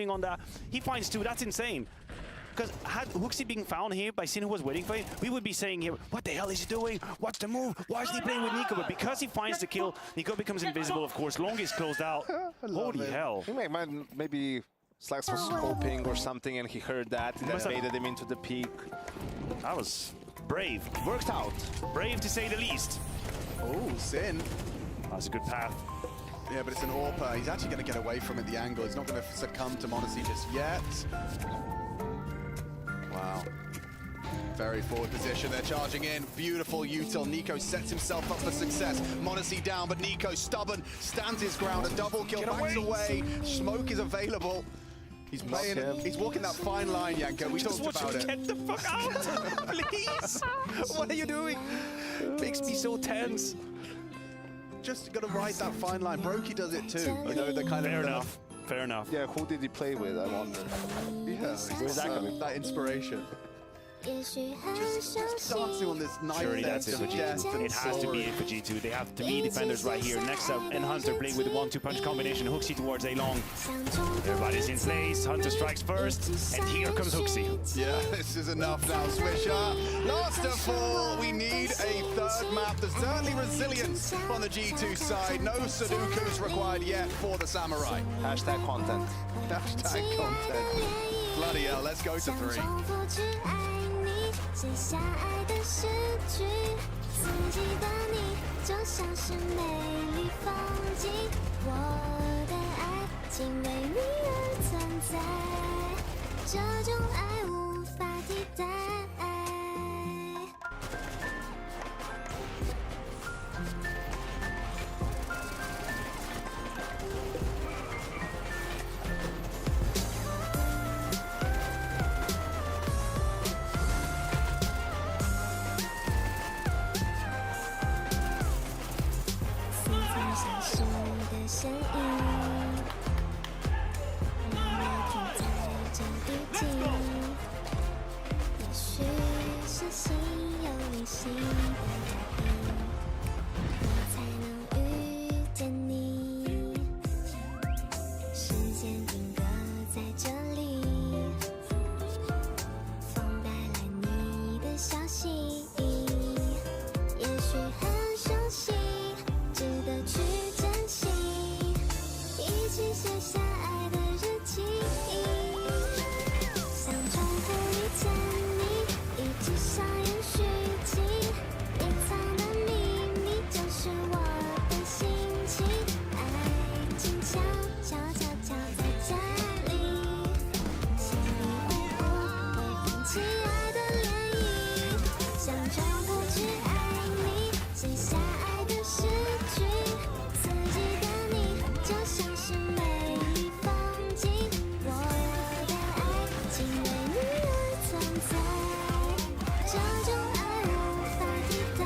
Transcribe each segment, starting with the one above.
focusing on that. He finds 2. That's insane. Because had Hooksy being found here by Sin who was waiting for him, we would be saying here, what the hell is he doing? What's the move? Why is he playing with Nico? But because he finds the kill, Nico becomes invisible, of course. Long is closed out. Holy hell. He maybe Slax was scoping or something and he heard that. That baited him into the peak. That was brave. Worked out. Brave to say the least. Oh, Sin. That's a good path. Yeah, but it's an AWPer. He's actually going to get away from it, the angle. He's not going to succumb to m0NESY just yet. Wow. Very forward position. They're charging in. Beautiful util. Nico sets himself up for success. m0NESY down, but Nico, stubborn, stands his ground. A double kill, backs away. Smoke is available. He's playing. He's walking that fine line, Yanko. We talked about it. Get the fuck out, please. What are you doing? Makes me so tense. Just got to ride that fine line. Brokey does it too. You know, the kind Fair of enough. Fair enough. Yeah, who did he play with, I wonder? Yeah, Where's that coming? that inspiration. Just dancing on this nice Surely that's it for G2. It has to be it for G2. They have 3 defenders right here. Next up, and Hunter playing with the 1-2 punch combination. Hooksy towards A long. Everybody's in place. Hunter strikes first, and here comes Hooksy. Yeah, this is enough now, Swisher. Last of 4, we need a 3rd map. There's certainly resilience on the G2 side. No Sudokus required yet for the Samurai. Hashtag content. Hashtag content. Bloody hell, let's go to 3. 写下爱的诗句，四季的你就像是美丽风景，我的爱仅为你而存在，这种爱无法替代。身影，默默停在这地境。也许是心有灵犀的感应，我才能遇见你。时间定格在这里，风带来你的消息，也许很熟悉，值得去珍惜。一起写下爱的日记，想重复遇见你，一直上演续集，隐藏的秘密就是我的心情，爱情悄悄悄悄在这里，心里呜呼会泛起爱的涟漪，想重复去爱你，写下爱的诗句，四季的你就像是美丽风景，我的爱仅为你而存在，这种爱无法替代。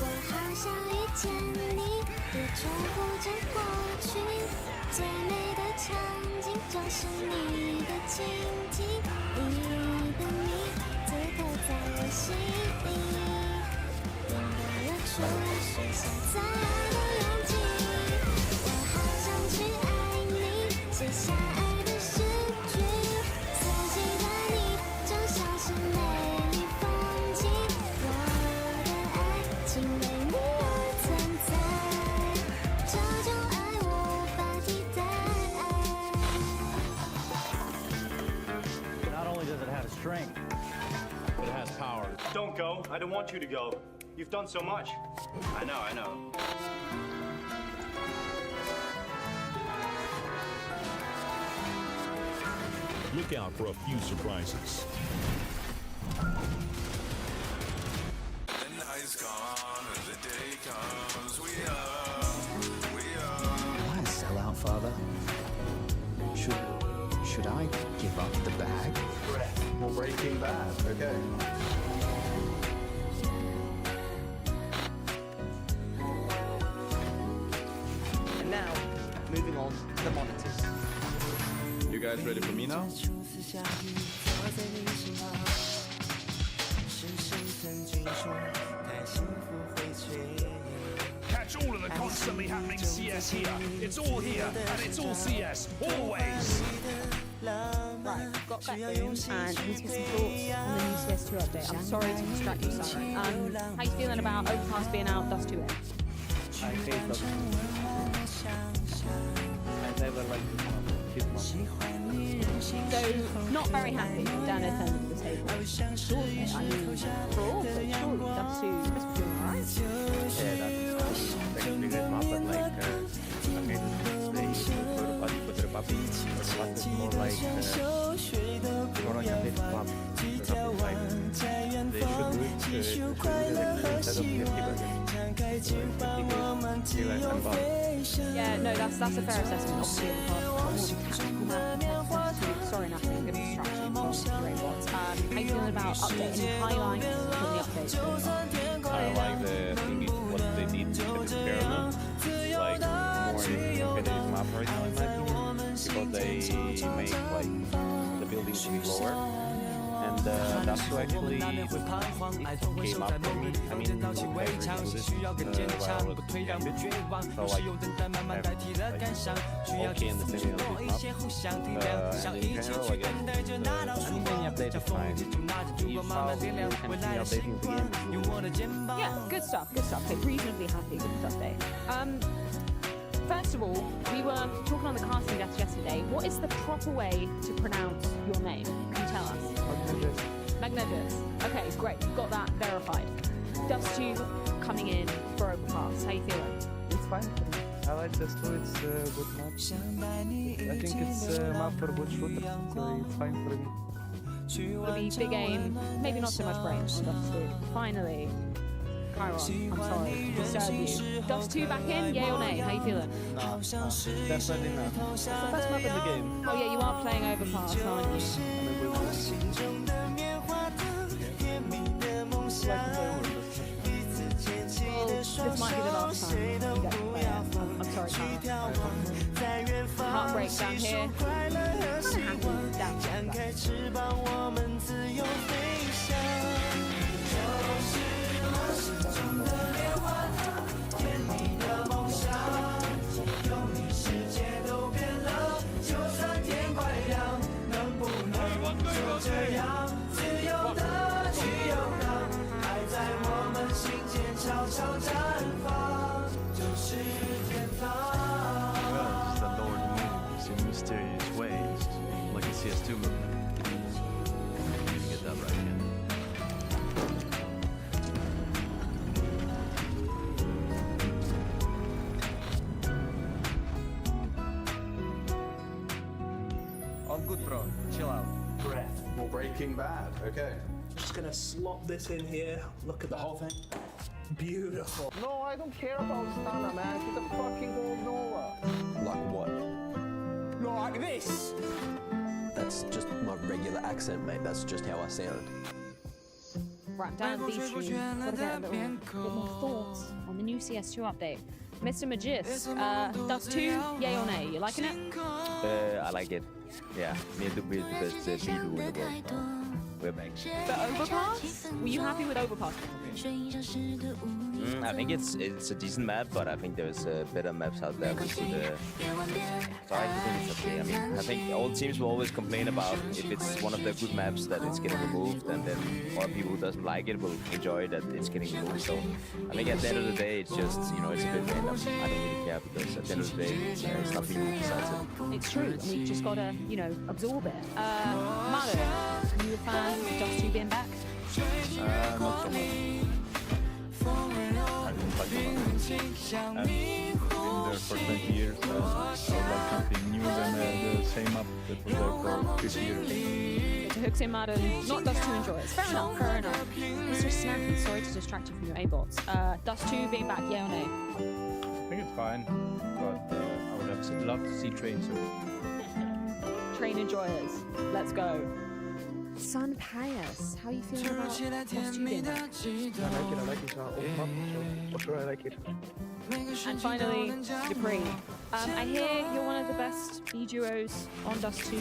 我好想遇见你，也重复着过去，最美的场景就是你的情景，你的你此刻在我心里，点燃了初雪下在爱的勇气。写下爱的诗句，四季的你就像是美丽风景，我的爱仅为你而存在，这种爱无法替代。Not only does it have strength, but it has power. Don't go. I don't want you to go. You've done so much. I know, I know. Look out for a few surprises. The night's gone and the day comes. We are. Am I a sellout, Father? Should I give up the bag? More Breaking Bad, okay. And now, moving on to the monitors. You guys ready for me now? catch all of the constantly happening CS here. It's all here, and it's all CS, always. Right, got Beckboom, and he's got some thoughts on the new CS2 update. I'm sorry to distract you, Simon. How you feeling about Overpass being out, Dust 2 in? I hate Dust 2. I never liked his mom. So, not very happy down at the table. Surely, I mean, for all, but surely Dust 2 must be doing alright. Yeah, that's actually great map, but like, I mean, they put the puppy, but it's more like, more like a bit map. They should do it instead of 50 Yeah, no, that's a fair assessment. Obviously, Overpass tactical map. Sorry, nothing. I'm going to distract you. How you feeling about update? Any highlights from the update? I like the thing is what they did in the experiment. It's like more competitive map right now in my opinion, because they make like the buildings to be lower. And that's who actually it came up for me. I mean, I was so like okay in the middle of this map. And in general, I guess any update is fine. If you continue updating the game. Yeah, good stuff, good stuff. Okay, reasonably happy with this update. First of all, we were talking on the casting desk yesterday. What is the proper way to pronounce your name? Can you tell us? Magnesius. Okay, great. We've got that verified. Dust 2 coming in for Overpass. How you feeling? It's fine for me. I like Dust 2, it's a good map. I think it's a map for good shooters, so it's fine for me. It'll be big aim, maybe not so much brains on Dust 2. Finally, Chiron, I'm sorry to disturb you. Dust 2 back in, yay or nay? How you feeling? No, definitely not. It's the best map in the game. Oh yeah, you are playing Overpass, aren't you? This might be the last time you get to play it. I'm sorry, Chiron. Heartbreak down here. Kind of happy down here. The Lord moves in mysterious ways, like a CS2 movement. You need to get that right again. All good, bro. Chill out. Breath. More Breaking Bad. Okay. Just gonna slop this in here. Look at the whole thing. Beautiful. No, I don't care about Stana, man. She's a fucking gold Nova. Like what? Like this. That's just my regular accent, mate. That's just how I sound. Right, down at the beach, we've got to get a little bit more thoughts on the new CS2 update. Mr. Magis, Dust 2, yay or nay? You liking it? I like it. Yeah, me to be the best Bidu in the world. We're back. But Overpass? Were you happy with Overpass? I think it's a decent map, but I think there's better maps out there. So I think it's okay. I mean, I think all teams will always complain about if it's one of the good maps that it's getting removed, and then other people who doesn't like it will enjoy that it's getting removed. So I think at the end of the day, it's just, you know, it's a bit random. I don't really care because at the end of the day, it's not being decides it. It's true, and we've just got to, you know, absorb it. Mado, are you a fan of Dust 2 being back? Not so much. I didn't like the map. I've been there for 20 years. I would like something new than the same map that was there for 50 years. To Hooks in Madden, not Dust 2 enjoy it. Fair enough, fair enough. Mr. Snappy, sorry to distract you from your A-bots. Dust 2 being back, yeah or nay? I think it's fine, but I would have loved to see Train soon. Train enjoyers, let's go. Sun Pius, how are you feeling about Dust 2 being back? I like it. Old map, so for sure I like it. And finally, Dupree. I hear you're one of the best B duos on Dust 2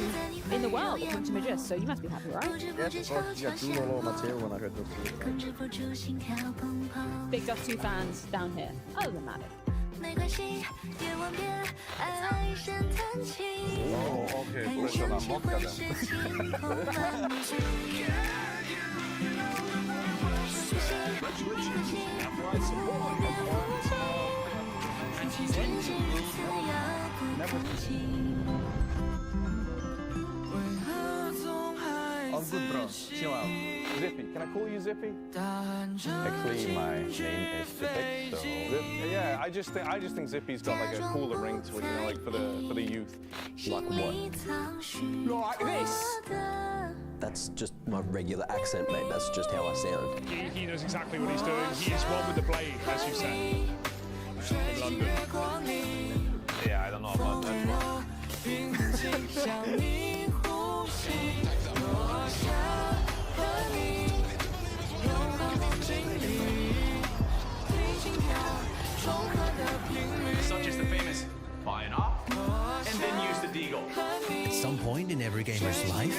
in the world, according to Magis, so you must be happy, right? Yes, of course. You got two low material when I heard those two. Big Dust 2 fans down here. Other than that. Oh, okay. Pressure on vodka then. Oh, good, bro. Chill out. Zippy. Can I call you Zippy? Actually, my name is Zippy, so... Yeah, I just think Zippy's got like a cooler ring to it, you know, like for the youth. Like what? Like this. That's just my regular accent, mate. That's just how I sound. He knows exactly what he's doing. He is one with the blade, as you say. In London. Yeah, I don't know about that. Such is the famous fire up and then use the deagle. At some point in every gamer's life,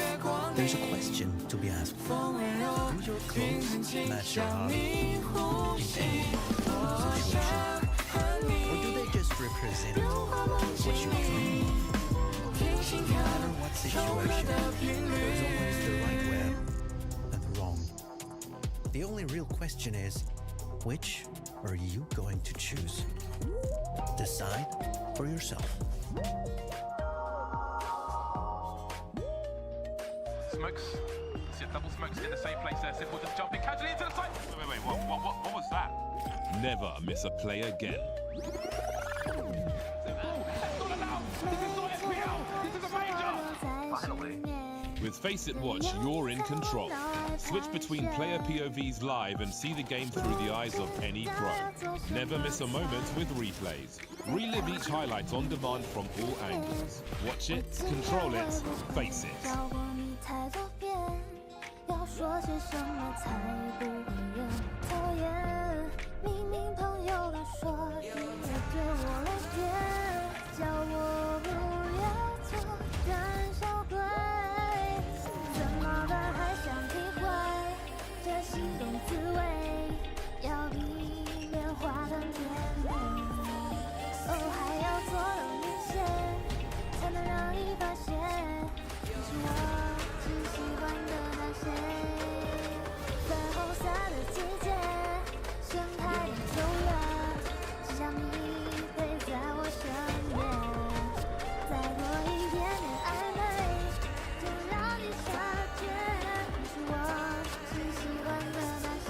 there's a question to be asked. Do your clothes match your heart in any situation? Or do they just represent what you dream of? No matter what situation, there's always the right way and the wrong. The only real question is, which are you going to choose? Decide for yourself. Smokes. See double smokes in the same place there. Simple just jumping casually into the side. Wait, what was that? Never miss a play again. With Face It Watch, you're in control. Switch between player POVs live and see the game through the eyes of any pro. Never miss a moment with replays. Relive each highlight on demand from all angles. Watch it, control it, face it. 要说些什么才不会有讨厌？明明朋友都说你也对我来电，叫我不要做胆小鬼。怎么办？还想体会这心动滋味，要比棉花更甜美。哦，还要做到明显，才能让你发现，这是我只喜欢的那些。 在红色的季节，盛开的9月，只想你陪在我身边。再多一点点暧昧，就让你察觉，你是我只喜欢的那些。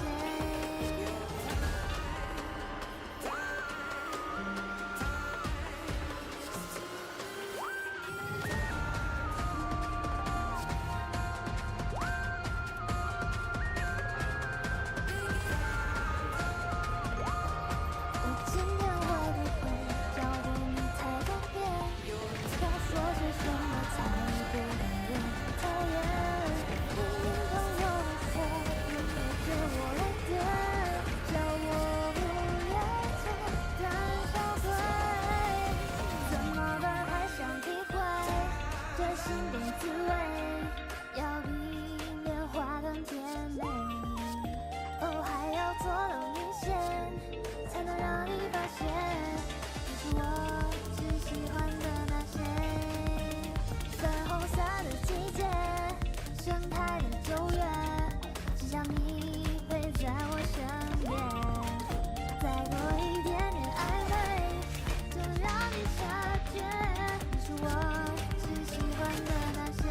今天会不会要对你太多遍？要说些什么才不会有讨厌？明明朋友都说你会对我来电，叫我不要做胆小鬼。怎么办？还想体会这心动滋味，要比棉花更甜美。哦，还要做到明显。 才能让你发现，这是我只喜欢的那些。粉红色的季节，盛开的9月，只想你陪在我身边。再多一点点暧昧，就让你察觉，你是我只喜欢的那些。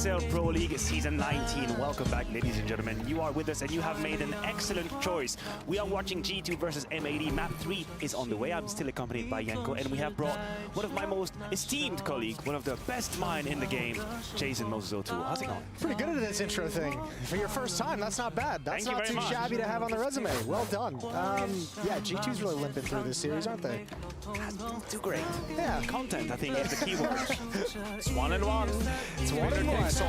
ESL Pro League Season 19. Welcome back, ladies and gentlemen. You are with us and you have made an excellent choice. We are watching G2 versus M80. Map 3 is on the way. I'm still accompanied by Yanko, and we have brought one of my most esteemed colleagues, one of the best mind in the game, Jason Moses02. How's it going? Pretty good at this intro thing. For your first time, that's not bad. That's not too shabby to have on the resume. Well done. Yeah, G2's really limping through this series, aren't they? Hasn't been too great. Yeah. Content, I think, is the key word. It's 1-1. It's 1-1. 1-1.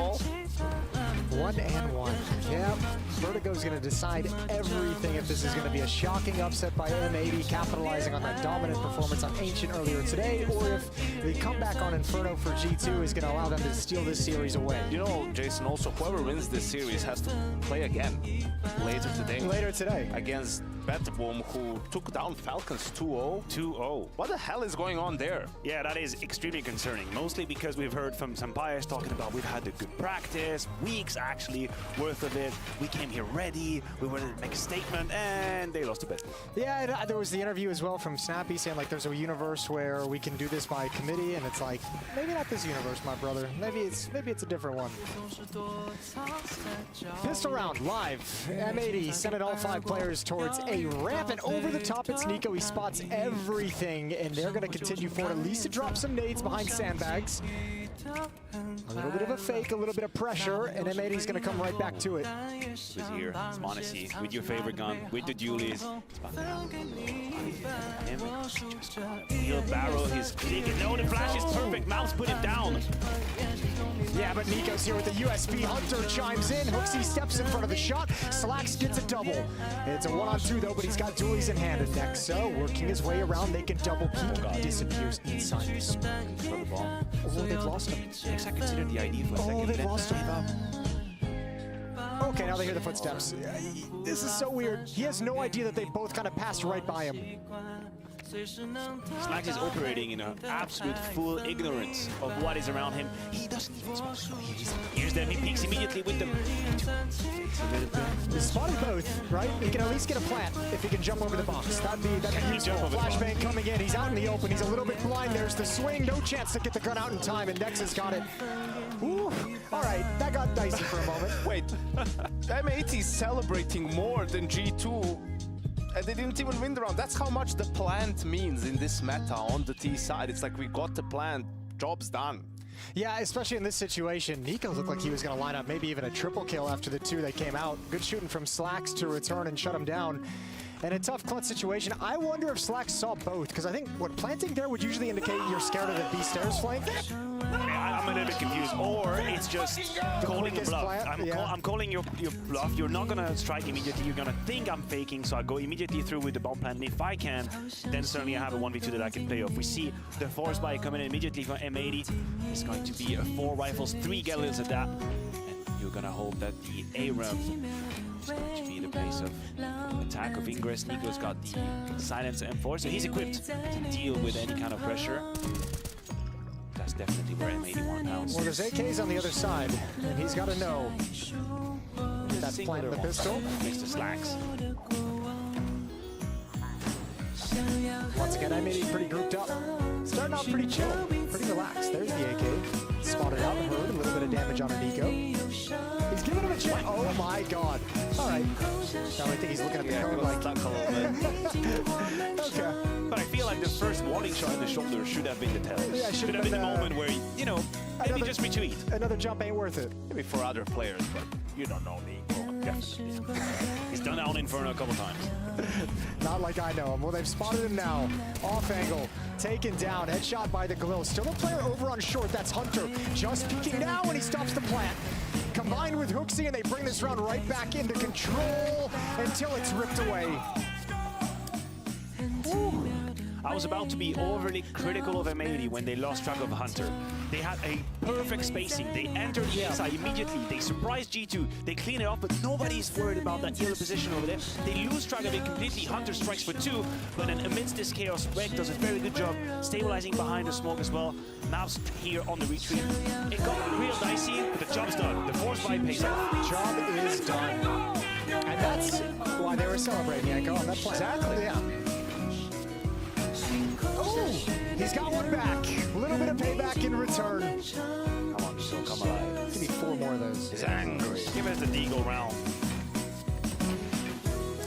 Yep. Vertigo's going to decide everything if this is going to be a shocking upset by M80, capitalizing on that dominant performance on Ancient earlier today, or if the comeback on Inferno for G2 is going to allow them to steal this series away. You know, Jason, also, whoever wins this series has to play again later today. Later today. Against Betboom, who took down Falcons 2-0. 2-0. What the hell is going on there? Yeah, that is extremely concerning, mostly because we've heard from some buyers talking about we've had a good practice, weeks actually worth of it. We came here ready, we wanted to make a statement, and they lost a bet. Yeah, there was the interview as well from Snappy saying like there's a universe where we can do this by committee, and it's like maybe not this universe, my brother. Maybe it's a different one. Pistol round live. M80 sending all 5 players towards a ramp, and over the top it's Nico. He spots everything, and they're going to continue forward, at least to drop some nades behind sandbags. A little bit of a fake, a little bit of pressure, and M80's going to come right back to it. Who's here? It's Monacy with your favorite gun, with the dualies. Wheelbarrow, he's clicking. No, the flash is perfect. Mouse put him down. Yeah, but Nico's here with the USP. Hunter chimes in. Hooksy steps in front of the shot. Slacks gets a double. It's a 1-on-2 though, but he's got dualies in hand. And next, so working his way around, they can double peek. Disappears inside the smoke. For the ball. Oh, they've lost him. I considered the idea for a second. Oh, they've lost him. Okay, now they hear the footsteps. This is so weird. He has no idea that they both kind of passed right by him. Slacks is operating in an absolute full ignorance of what is around him. He doesn't even spot. Here's them. He peeks immediately with them. He's spotted both, right? He can at least get a plant if he can jump over the box. That'd be useful. Flashbang coming in. He's out in the open. He's a little bit blind. There's the swing. No chance to get the gun out in time, and Dex has got it. Ooh. All right, that got dicey for a moment. Wait, M80 is celebrating more than G2. And they didn't even win the round. That's how much the plant means in this meta on the T side. It's like we got the plant, job's done. Yeah, especially in this situation. Nico looked like he was going to line up maybe even a triple kill after the 2 that came out. Good shooting from Slacks to return and shut him down. And a tough clutch situation. I wonder if Slacks saw both, because I think what planting there would usually indicate you're scared of the B stairs flank. I'm a little bit confused, or it's just calling a bluff. I'm calling your bluff. You're not gonna strike immediately. You're gonna think I'm faking, so I go immediately through with the bomb plant. And if I can, then certainly I have a 1v2 that I can play off. We see the force buy coming in immediately from M80. It's going to be a 4 rifles, 3 Galils at that, and you're gonna hope that the A-ramp is going to be the place of attack of Ingress. Nico's got the silencer M4, so he's equipped to deal with any kind of pressure. That's definitely where M80 want to pounce. Well, there's AKs on the other side, and he's got to know that plant the pistol. Makes the Slacks. Once again, M80 pretty grouped up. Starting out pretty chill, pretty relaxed. There's the AK. Spotted out, heard a little bit of damage on Nico. He's giving him a chance. Oh my god. All right. Now I think he's looking at the code like... Okay. But I feel like the first warning shot in the shoulder should have been the tell. Yeah, should have been the moment where, you know, maybe just retreat. Another jump ain't worth it. Maybe for other players, but you don't know me. Definitely. He's done that on Inferno a couple times. Not like I know him. Well, they've spotted him now. Off angle. Taken down. Headshot by the Galil. Still a player over on short. That's Hunter. Just peeking now when he stops the plant. Combined with Hooksy, and they bring this round right back into control until it's ripped away. Ooh. I was about to be overly critical of M80 when they lost track of Hunter. They had a perfect spacing. They entered the inside immediately. They surprised G2. They clean it up, but nobody's worried about that ill position over there. They lose track of it completely. Hunter strikes for 2, but then amidst this chaos, Reg does a very good job stabilizing behind the smoke as well. Mouse here on the retreat. It got real dicey, but the job's done. The force buy pays off. Job is done. And that's why they were celebrating, Yanko, on that play. Exactly. Yeah. Oh, he's got one back. A little bit of payback in return. Come on, so don't come alive. Give me 4 more of those. He's angry. Give us the deagle round.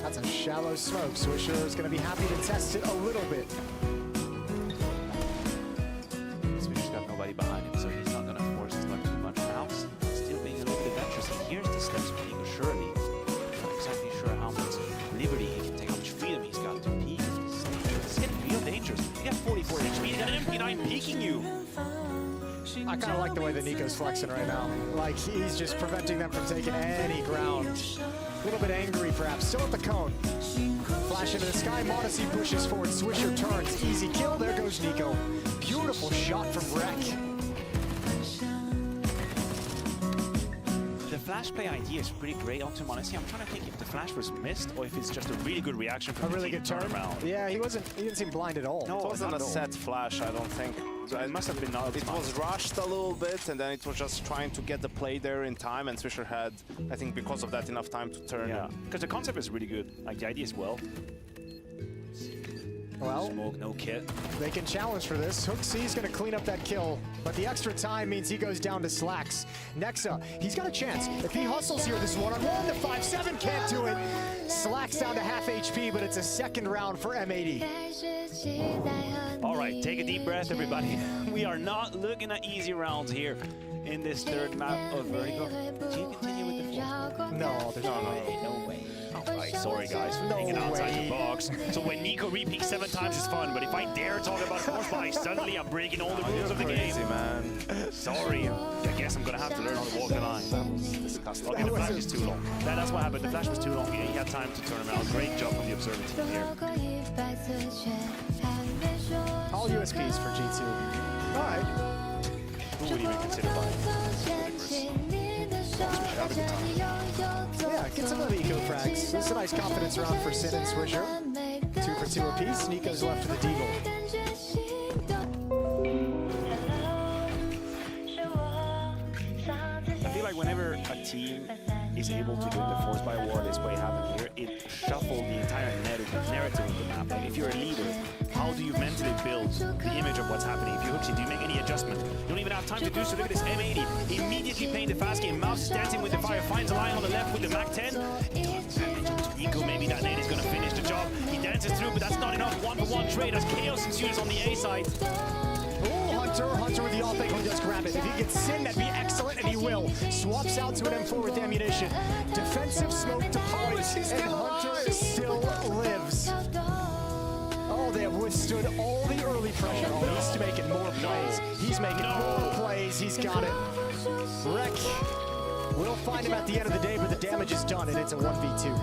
That's a shallow smoke. Swisher is going to be happy to test it a little bit. Swisher's got nobody behind him, so he's not going to force his luck too much. Now, still being a little bit adventurous. He hears the steps from Nico, surely. Not exactly sure how much liberty he can take, how much freedom he's got to peek. This is getting real dangerous. You got 44 HP, you got an MP9 peeking you. I kind of like the way that Nico's flexing right now. Like, he's just preventing them from taking any ground. A little bit angry, perhaps. Still at the cone. Flash into the sky. Modesty pushes forward. Swisher turns. Easy kill. There goes Nico. Beautiful shot from Rek. The flash play idea is pretty great onto Modesty. I'm trying to think if the flash was missed or if it's just a really good reaction from A really good turn. Yeah, he didn't seem blind at all. No, it wasn't a set flash, I don't think. So it must have been not. It was rushed a little bit, and then it was just trying to get the play there in time, and Swisher had, I think, because of that, enough time to turn. Yeah, because the concept is really good. Like, the idea is well. Well, smoke, no kit. They can challenge for this. HooXi's going to clean up that kill, but the extra time means he goes down to slacks. Nexa, he's got a chance. If he hustles here, this one-on-one, the 5-7 can't do it. Slacks down to half HP, but it's a second round for M80. All right, take a deep breath, everybody. We are not looking at easy rounds here in this third map of Vertigo. Do you continue with the fourth? No, there's no way. No way. All right, sorry guys for thinking outside the box. So when Nico repeats 7 times it's fun, but if I dare talk about force buy, suddenly I'm breaking all the rules of the game. Man. Sorry, I guess I'm gonna have to learn how to walk the line. That was disgusting. Okay, the flash is too long. That's what happened. The flash was too long. He had time to turn around. Great job from the observer team here. All USPs for G2. All right. Who would even consider buying? Have a good time. Yeah, get some of the eco frags. This is a nice confidence round for Sin and Swisher. 2 for 2 apiece. Nico's left for the Deagle. I feel like whenever a team is able to win the force by war this way happened here, it shuffled the entire narrative of the map. Like if you're a leader, how do you mentally build the image of what's happening? If you're HooXi, do you make any adjustment? You don't even have time to do so. Look at this M80, immediately playing the fast game. Mouse is dancing with the fire, finds a line on the left with the Mac 10. Nico, maybe that nade is going to finish the job. He dances through, but that's not enough. 1-for-1 trade as chaos ensues on the A side. Hunter with the all-fake who does grab it. If he gets Sin, that'd be excellent, and he will. Swaps out to an M4 with ammunition. Defensive smoke to Poise, and Hunter still lives. Oh, they have withstood all the early pressure. Oh, he's making more plays. He's making more plays. He's got it. Rek. We'll find him at the end of the day, but the damage is done, and it's a 1v2.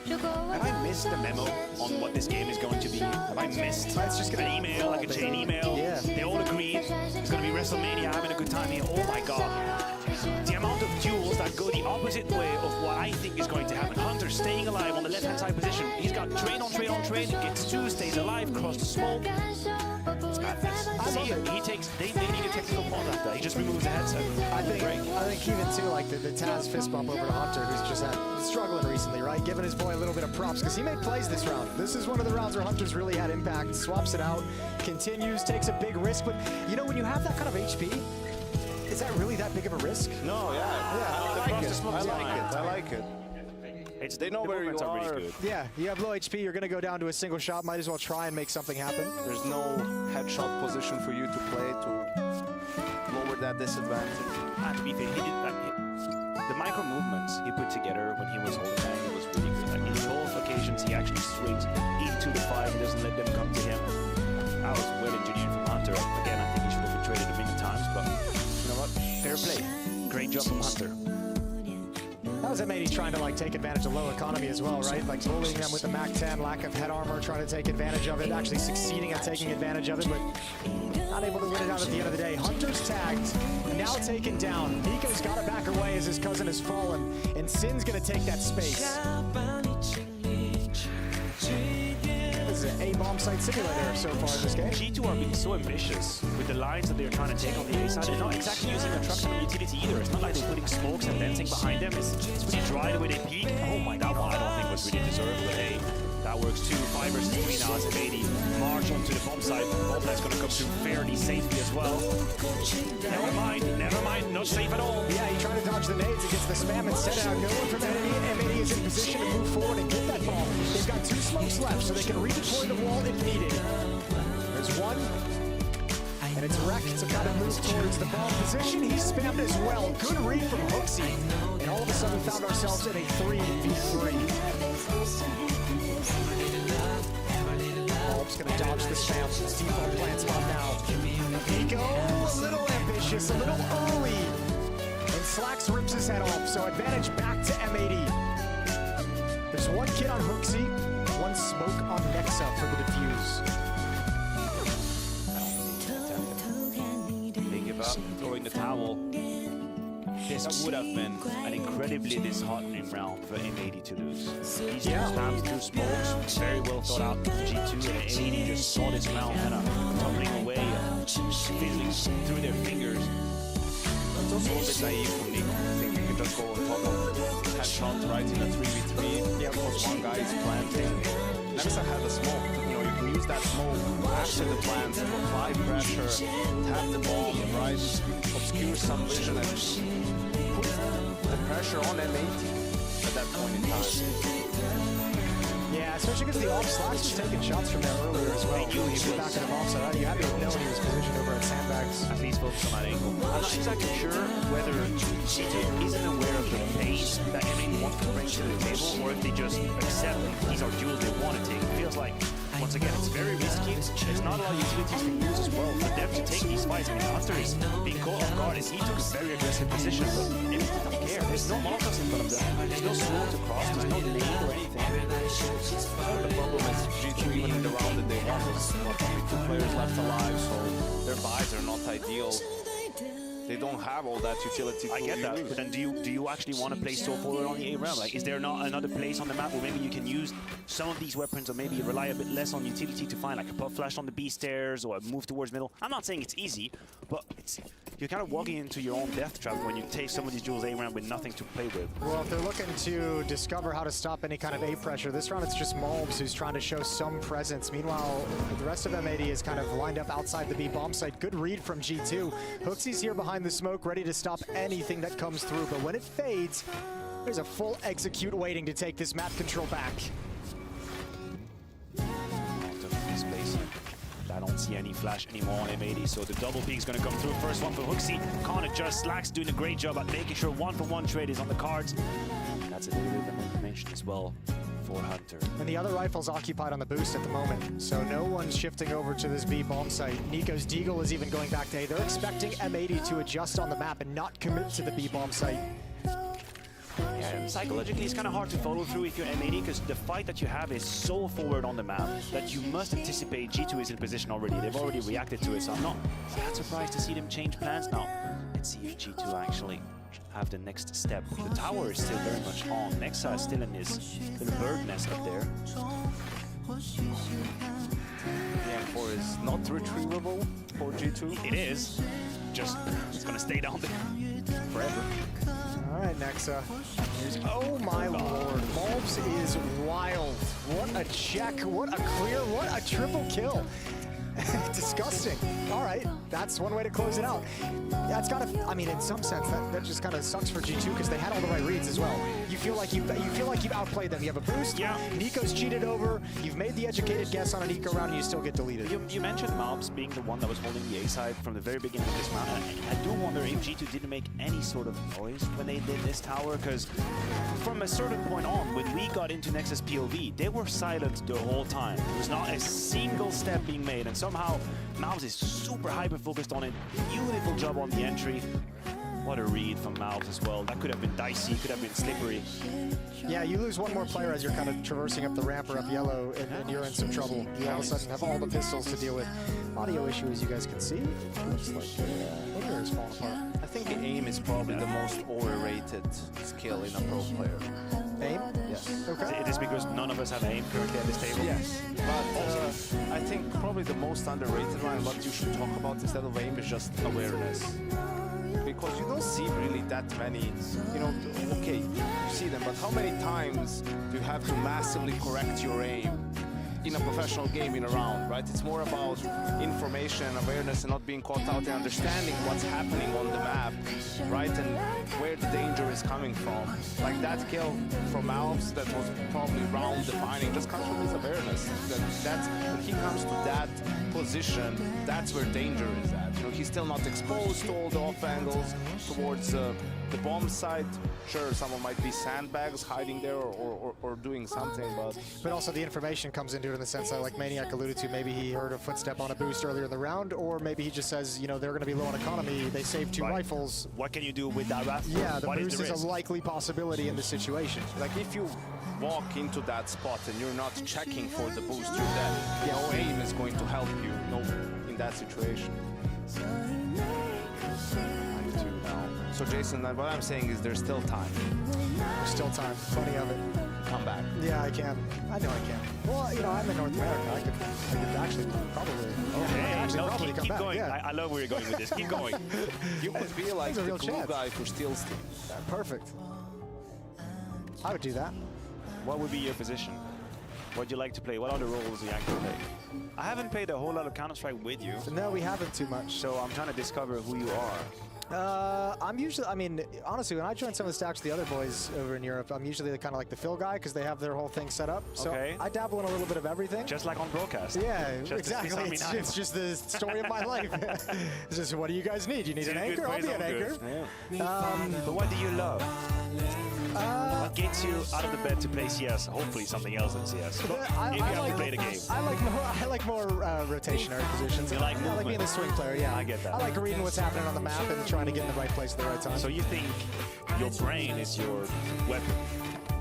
Have I missed the memo on what this game is going to be? Have I missed it's just an email, like a chain email? Yeah. They all agreed it's going to be WrestleMania, having a good time here. Oh my god. The amount of duels that go the opposite way of what I think is going to happen. Hunter staying alive on the left-hand side position. He's got trade on trade on trade. Gets 2, stays alive, across the smoke. It's madness. See, he takes, they need a technical pause after that. He just removes the headset. I think even too, like the Taz fist bump over to Hunter, who's just struggling recently, right? Giving his boy a little bit of props because he made plays this round. This is one of the rounds where Hunter's really had impact. Swaps it out, continues, takes a big risk. But you know, when you have that kind of HP, is that really that big of a risk? No, yeah. I like it. I like it. They know where you are. Really good. Yeah, you have low HP, you're going to go down to a single shot. Might as well try and make something happen. There's no headshot position for you to play to lower that disadvantage. And to be fair, he did that. The micro movements he put together when he was holding that, he was really good. Like in both occasions, he actually swings into the fight. He doesn't let them come to him. That was well engineered from Hunter. Again, I think he should have been traded a million times, but you know what? Fair play. Great job from Hunter. That was M80 trying to like take advantage of low economy as well, right? Like bullying them with the Mac 10, lack of head armor, trying to take advantage of it, actually succeeding at taking advantage of it, but not able to win it out at the end of the day. Hunter's tagged, now taken down. Nico's got to back away as his cousin has fallen, and Sin's going to take that space. This is an A-bomb site simulator so far in this game. G2 are being so ambitious with the lines that they're trying to take on the A side. They're not exactly using a truck from utility either. It's not like they're putting smokes and dancing behind them. It's pretty dry the way they peek. Oh my, that one I don't think was really deserved, but hey. That works too. 5 versus 3 now as M80 march onto the bomb side. Bomb that's going to come through fairly safely as well. Never mind, not safe at all. Yeah, he tried to dodge the nades against the spam instead. Now no one from M80 is in position to move forward and get that bomb. They've got 2 smokes left, so they can redeploy the wall if needed. There's one, and it's Wreck to kind of move towards the bomb position. He spammed as well. Good read from Hooksy. And all of a sudden we found ourselves in a 3v3. Bulb's gonna dodge the spam. Default plant spot now. Nico, a little ambitious, a little early. And Slacks rips his head off, so advantage back to M80. There's one kid on Hooksy, one smoke on Nexa for the defuse. They give up, throwing the towel. This would have been an incredibly disheartening round for M80 to lose. These two spams, 2 smokes, very well thought out G2, and M80 just saw this round kind of tumbling away, fizzling through their fingers. It's also a bit naive from Nico. I think you can just go on top of headshots right in a 3v3. Yeah, of course, one guy is planting. Nexa had a smoke. You know, you can use that smoke after the plant to apply pressure, tap the bomb, right? Obscure some vision and put the pressure on M80 at that point in time. Yeah, especially because the off Slacks was taking shots from there earlier as well. He was back in the bomb side. You had to have known he was positioned over at Sandbags. At least focus on that angle. I'm not exactly sure whether G2 isn't aware of the pace that M80 wants to bring to the table, or if they just accept that these are duels they want to take. It feels like, once again, it's very risky. There's not a lot of utilities to use as well for them to take these fights. I mean, Hunter is being caught off guard and he took a very aggressive position, but M80 don't care. There's no Molotovs in front of them. There's no slow to cross. There's no nade or anything. The problem is G2, even in the round that they won, was only 2 players left alive, so their buys are not ideal. They don't have all that utility to I get that, but then do you actually want to play so forward on the A round? Like, is there not another place on the map where maybe you can use some of these weapons, or maybe rely a bit less on utility to find like a puff flash on the B stairs or a move towards middle? I'm not saying it's easy, but you're kind of walking into your own death trap when you take some of these duels A round with nothing to play with. Well, if they're looking to discover how to stop any kind of A pressure, this round it's just Malbs who's trying to show some presence. Meanwhile, the rest of M80 is kind of lined up outside the B bomb site. Good read from G2. Hooksy's here behind the smoke, ready to stop anything that comes through, but when it fades, there's a full execute waiting to take this map control back. I don't see any flash anymore on M80, so the double peak is going to come through. First one for Hooksy. Can't adjust. Slacks doing a great job at making sure 1-for-1 trade is on the cards. That's a little bit of information as well for Hunter. And the other rifle's occupied on the boost at the moment, so no one's shifting over to this B bomb site. Nico's Deagle is even going back to A. They're expecting M80 to adjust on the map and not commit to the B bomb site. Yeah, and psychologically it's kind of hard to follow through if you're M80, because the fight that you have is so forward on the map that you must anticipate G2 is in position already. They've already reacted to it, so I'm not that surprised to see them change plans now. Let's see if G2 actually have the next step. The tower is still very much on. Nexa is still in his little bird nest up there. The M4 is not retrievable for G2. It is. Just, it's gonna stay down there forever. All right, Nexa. Oh my lord, Malbs is wild. What a check, what a clear, what a triple kill. Disgusting. All right, that's one way to close it out. That's gotta, I mean, in some sense, that just kind of sucks for G2 because they had all the right reads as well. You feel like you've outplayed them. You have a boost. Yeah. Nico's cheated over. You've made the educated guess on an eco round, and you still get deleted. You mentioned Malbs being the one that was holding the A side from the very beginning of this round. I do wonder if G2 didn't make any sort of noise when they did this tower, because from a certain point on, when we got into Nexus POV, they were silent the whole time. There was not a single step being made, and somehow Malbs is super hyper-focused on it. Beautiful job on the entry. What a read from Malbs as well. That could have been dicey, could have been slippery. Yeah, you lose one more player as you're kind of traversing up the ramp or up yellow, and you're in some trouble. You all of a sudden have all the pistols to deal with. Audio issue, as you guys can see. It looks like the is falling apart. I think aim is probably the most overrated skill in a pro player. Aim? Yes. Okay. It is because none of us have aim currently at this table. Yes, but I think probably the most underrated one, and what you should talk about instead of aim, is just awareness. because you don't see really that many, you know, okay, you see them, but how many times do you have to massively correct your aim in a professional game in a round, right? It's more about information, awareness, and not being caught out and understanding what's happening on the map, right? And where the danger is coming from. Like that kill from Alps that was probably round defining just comes from his awareness. That's when he comes to that position, that's where danger is at. You know, he's still not exposed to all the off angles towards the bomb side. Sure, someone might be sandbags hiding there or doing something, but also the information comes into it in the sense that, like Maniac alluded to, maybe he heard a footstep on a boost earlier in the round, or maybe he just says, you know, they're going to be low on economy, they saved 2 rifles. What can you do with that rifle? Yeah, the boost is a likely possibility in this situation. Like if you walk into that spot and you're not checking for the boost, you're dead. No aim is going to help you, in that situation. So Jason, what I'm saying is there's still time. There's still time, plenty of it. Come back. Yeah, I can. I know I can. Well, you know, I'm in North America. I could actually probably. Keep going. Yeah. I love where you're going with this. Keep going. You would be like the real glue chance. guy for Steel's team. Perfect. I would do that. What would be your position? What do you like to play? What other roles do you actually play? I haven't played a whole lot of Counter-Strike with you. No, we haven't too much. So I'm trying to discover who you are. I'm usually, I mean, honestly, when I join some of the stacks with the other boys over in Europe, I'm usually kind of like the fill guy because they have their whole thing set up. So I dabble in a little bit of everything. Just like on broadcast. Yeah, just exactly. It's just the story of my life. It's just, what do you guys need? You need an anchor? I'll be an anchor. Yeah. But what do you love? What gets you out of the bed to play CS? Hopefully something else than CS. If you have to play the game. I like more rotationary positions. You like I like being a swing player, yeah. I get that. I like reading what's happening on the map and trying to get in the right place at the right time. So you think your brain is your weapon?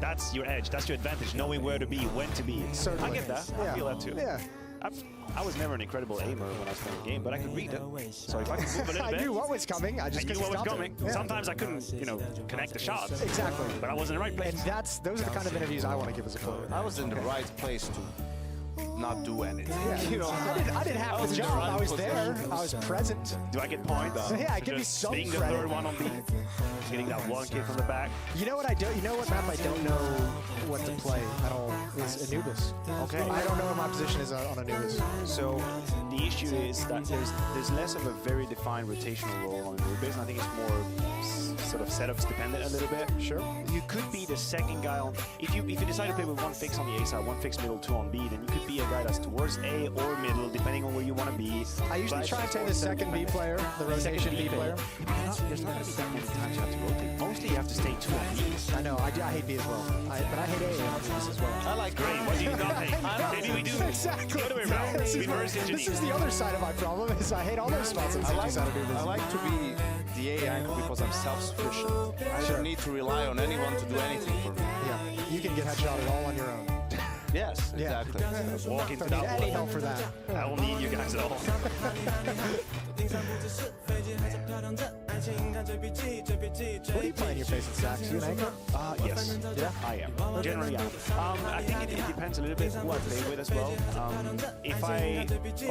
That's your edge. That's your advantage, knowing where to be, when to be. Certainly. I get that. Yeah. I feel that too. Yeah. I was never an incredible aimer when I was playing the game, but I could read it. So if I could move a little bit, I knew what was coming. I just knew what was stop coming. it. Yeah. Sometimes I couldn't, connect the shots. Exactly. But I was in the right place. And those are the kind of interviews I want to give as a player. I was in the right place to not do anything. Yeah. I didn't have the job. I was there. I was present. Do I get points? Yeah, I give you some being credit. the third one on B, getting that one kick from the back. You know what I do? You know what map I don't know what to play at all is Anubis. Okay. I don't know what my position is on Anubis. So the issue is that there's less of a very defined rotational role on Anubis, and I think it's more sort of setups dependent a little bit. Sure. You could be the second guy on. If you decide to play with one fix on the A side, one fix middle, 2 on B, then you could be a guy that's towards A or middle, depending on where you want to be. I usually try and take the second B player, the rotation B player. There's not going to be that many times you have to rotate. Mostly you have to stay 2 on B. I know, I hate B as well. But I hate A on Anubis as well. I like Great, what do you not hate? Maybe we do. Exactly. The other way around. This is the other side of my problem, is I hate all those spots on Anubis. I like to be the A anchor because I'm self-sufficient. I don't need to rely on anyone to do anything for me. Yeah, you can get headshotted all on your own. Yes, exactly. Walk into Don't that need one. any help for that. I don't need you guys at all. What are you playing your face at stacks? You an anchor? Yes. Yeah, I am. Generally, I am. I think it depends a little bit who I play with as well.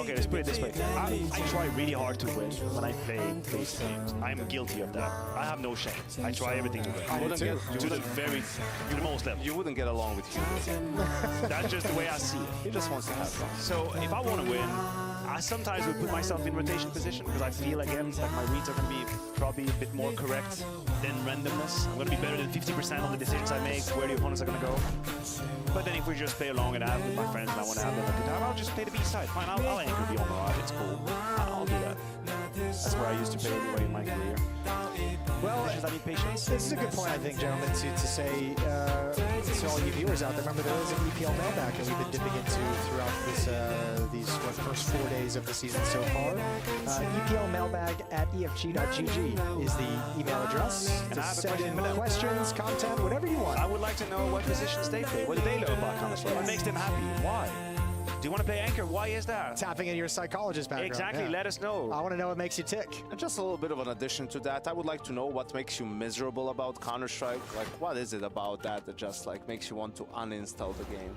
Okay, let's put it this way. I try really hard to win when I play face games. I'm guilty of that. I have no shame. I try everything to win. I do too. To the most level. You wouldn't get along with you. That's just the way I see it. He just wants to have fun. So if I want to win, I sometimes will put myself in rotation position because I feel again like my reads are going to be probably a bit more correct than randomness. I'm going to be better than 50% on the decisions I make, where the opponents are going to go. But then if we just play along and I have with my friends and I want to have them a good time, I'll just play the B side. Fine, I'll anchor B on the right. It's cool. I'll do that. That's where I used to play anyway in my career. Well, I need patience. This is a good point, I think, gentlemen, to say to all you viewers out there. Remember, there is an EPL mailbag that we've been dipping into throughout these first 4 days of the season so far. EPLmailbag@efg.gg is the email address to send in questions, content, whatever you want. I would like to know what positions they play. What do they know about Counter-Strike? What makes them happy? Why? Do you want to play anchor? Why is that? Tapping into your psychologist background. Exactly. Yeah. Let us know. I want to know what makes you tick. And just a little bit of an addition to that, I would like to know what makes you miserable about Counter-Strike. Like, what is it about that just like makes you want to uninstall the game?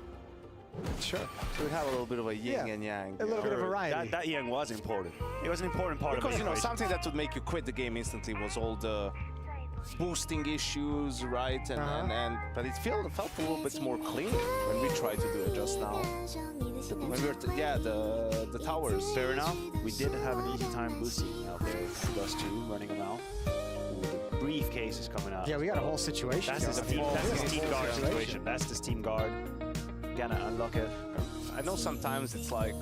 Sure. So we have a little bit of a yin and yang. A little bit of variety. That yang was important. It was an important part Because, of the equation. something that would make you quit the game instantly was all the boosting issues, right? But it felt a little bit more clean when we tried to do it just now. When we were the towers. Fair enough. We did have an easy time boosting out there. Dust 2 running around. The briefcase is coming out. Yeah, we got a whole situation. That's the team guard situation. That's the team guard. Gonna unlock it. I know sometimes it's like,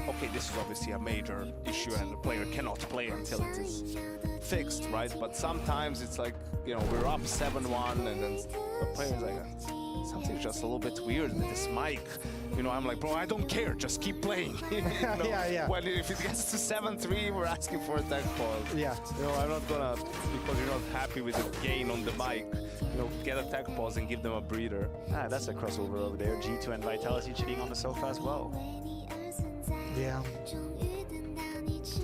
okay, this is obviously a major issue and the player cannot play until it is fixed, right? But sometimes it's like, we're up 7-1 and then the player's like, something's just a little bit weird with this mic. I'm like, bro, I don't care, just keep playing. Yeah. When if it gets to 7-3, we're asking for a tech pause. Yeah. I'm not gonna, because you're not happy with the gain on the mic, get a tech pause and give them a breather. That's a crossover over there. G2 and Vitality cheating on the sofa as well. Yeah.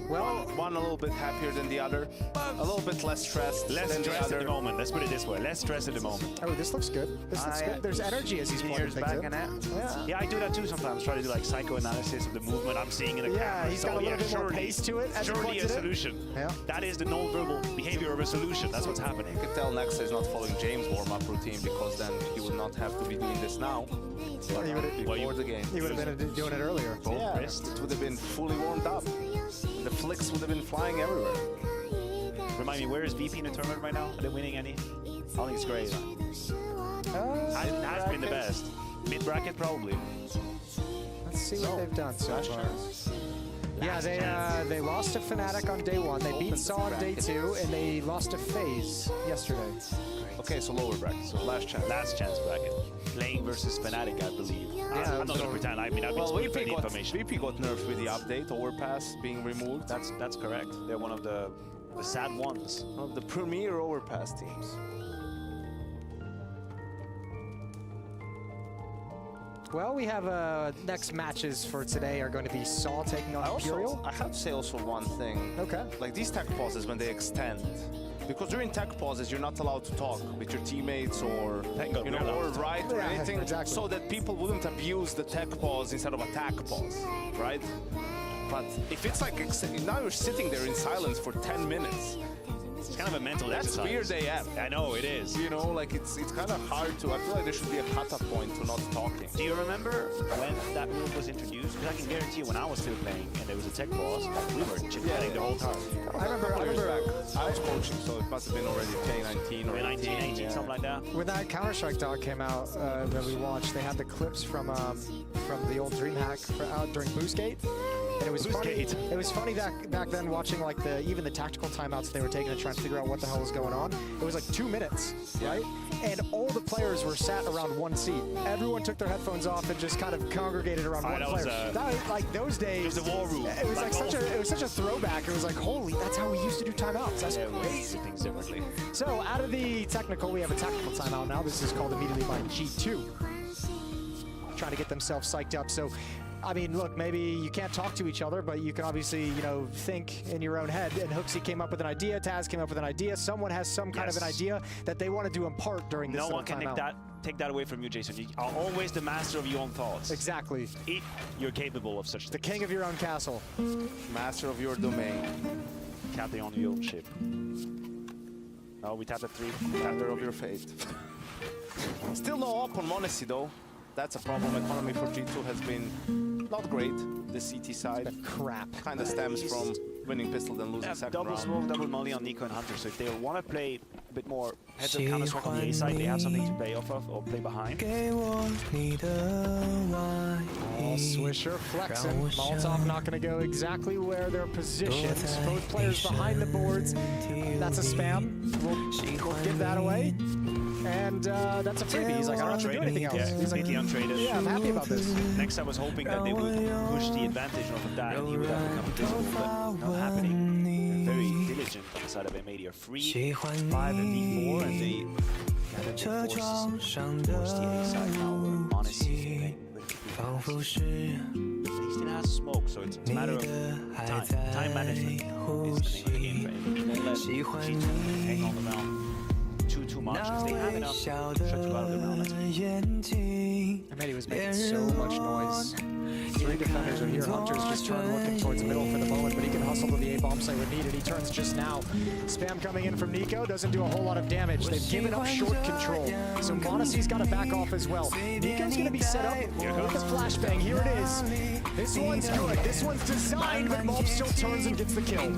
Well, one a little bit happier than the other, a little bit less stressed. Less stress at the moment. Let's put it this way. Less stress at the moment. Oh, this looks good. This looks good. There's energy as he's playing things back in. and that. Yeah, I do that too sometimes. Try to do like psychoanalysis of the movement I'm seeing in the camera. Yeah, he's got a little bit more pace to it. Surely a solution. Yeah. That is the non-verbal behavior of a solution. That's what's happening. You can tell Nexa is not following James' warm-up routine because then he would not have to be doing this now. Well, Before the game. He would have been doing it earlier. Both wrists. It would have been fully warmed up. The flicks would have been flying everywhere. Remind me, where is VP in the tournament right now? Are they winning any? I think it's great. Has been the best. Mid-bracket, probably. Let's see what they've done so far. Yeah, they lost to Fnatic on day 1. They beat Saw on day 2, and they lost to FaZe yesterday. Okay, so lower bracket, so last chance. Last chance bracket. Playing versus Fnatic, I believe. Yeah, I'm not going to pretend. I've been spoiled the information. VP got nerfed with the update, overpass being removed. That's correct. They're one of the sad ones. One of the premier overpass teams. Well, we have next matches for today are going to be Saw taking on Imperial. I have to say also one thing. Okay. Like these tech pauses when they extend, because during tech pauses you're not allowed to talk with your teammates or or write or anything, exactly. so that people wouldn't abuse the tech pause instead of a tech pause, right? But if it's like now you're sitting there in silence for 10 minutes. It's kind of a mental That's exercise. weird AF. I know, it is. Like it's kind of hard to. I feel like there should be a cut-off point to not talking. Do you remember when that rule was introduced? Because I can guarantee you, when I was still playing and there was a tech pause, we were chit-chatting the whole time. I remember I was coaching, so it must have been already 2019 or 18, something like that. When that Counter-Strike dog came out that we watched, they had the clips from the old DreamHack out during Boostgate. And it was funny. It was funny that back then watching like even the tactical timeouts they were taking to try and figure out what the hell was going on. It was like 2 minutes, right? And all the players were sat around one seat. Everyone took their headphones off and just kind of congregated around one player. That was like those days. It was the war room. It was like such a throwback. It was like, holy, that's how we used to do timeouts. That's crazy. Things differently. So out of the technical, we have a tactical timeout now. This is called immediately by G2. Trying to get themselves psyched up. So, I mean, look, maybe you can't talk to each other, but you can obviously, think in your own head. And Hooksy came up with an idea, Taz came up with an idea. Someone has some kind of an idea that they wanted to impart during this No one can timeout. take that away from you, Jason. You are always the master of your own thoughts. Exactly. If you're capable of such things. The king of your own castle. Master of your domain. Captain on your own ship. No, we tapped at 3. Captain of your fate. Still no up on Monacy though. That's a problem. Economy for G2 has been not great. The CT side. Crap. Kind of stems from winning pistol then losing second double round. smoke, double molly on Nico and Hunter. So if they want to play a bit more heads-up counter-strike on the A side, they have something to play off of or play behind. Swisher flexing. Molotov not going to go exactly where they're positioned. Both players behind the boards. That's a spam. We'll give that away. And that's a freebie. He's like, I don't have to do anything else. Yeah, He's like, completely untraded. yeah, I'm happy about this. Next, I was hoping that they would push the advantage off of that and he would have become invisible, but not happening. They're very diligent on the side of M80. Are free 5 and D4, and they force the A side now. Monacy he still has smoke, so it's a matter of time. Time management is the name of the game for him. Don't let G2 hang on the mountain too much, because they have enough shut you out of the round. Amedi was making so much noise. 3 defenders are here. Hunter's just turned looking towards the middle for the moment, but he can hustle to the A-bomb site when needed. He turns just now. Spam coming in from Nico, doesn't do a whole lot of damage. They've given up short control, so Monacy's got to back off as well. Nico's going to be set up with a flashbang. Here it is. This one's good. This one's designed, but Mob still turns and gets the kill.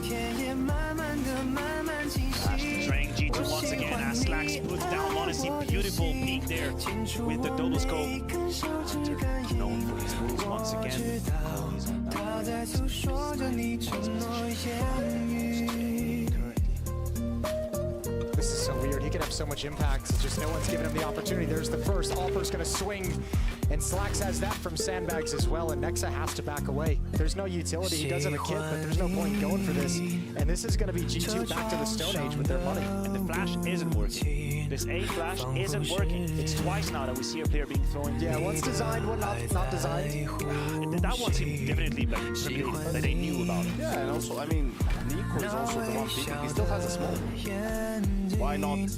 Betraying G2 once again as Slacks puts down Monacy. Beautiful peek there with the double scope. Hunter known for his moves once again. This is so weird. He could have so much impact. It's just no one's giving him the opportunity. There's the first. Alper's going to swing. And Slacks has that from Sandbags as well. And Nexa has to back away. There's no utility. He does have a kit, but there's no point going for this. And this is going to be G2 back to the Stone Age with their money. And the flash isn't working. This A flash isn't working. It's twice now that we see a player being thrown. Yeah, one's designed, one not designed. That one seemed definitely like premeditated, that they knew about it. Yeah, and also, I mean, Nico is also the one peeking. He still has a smoke. Why not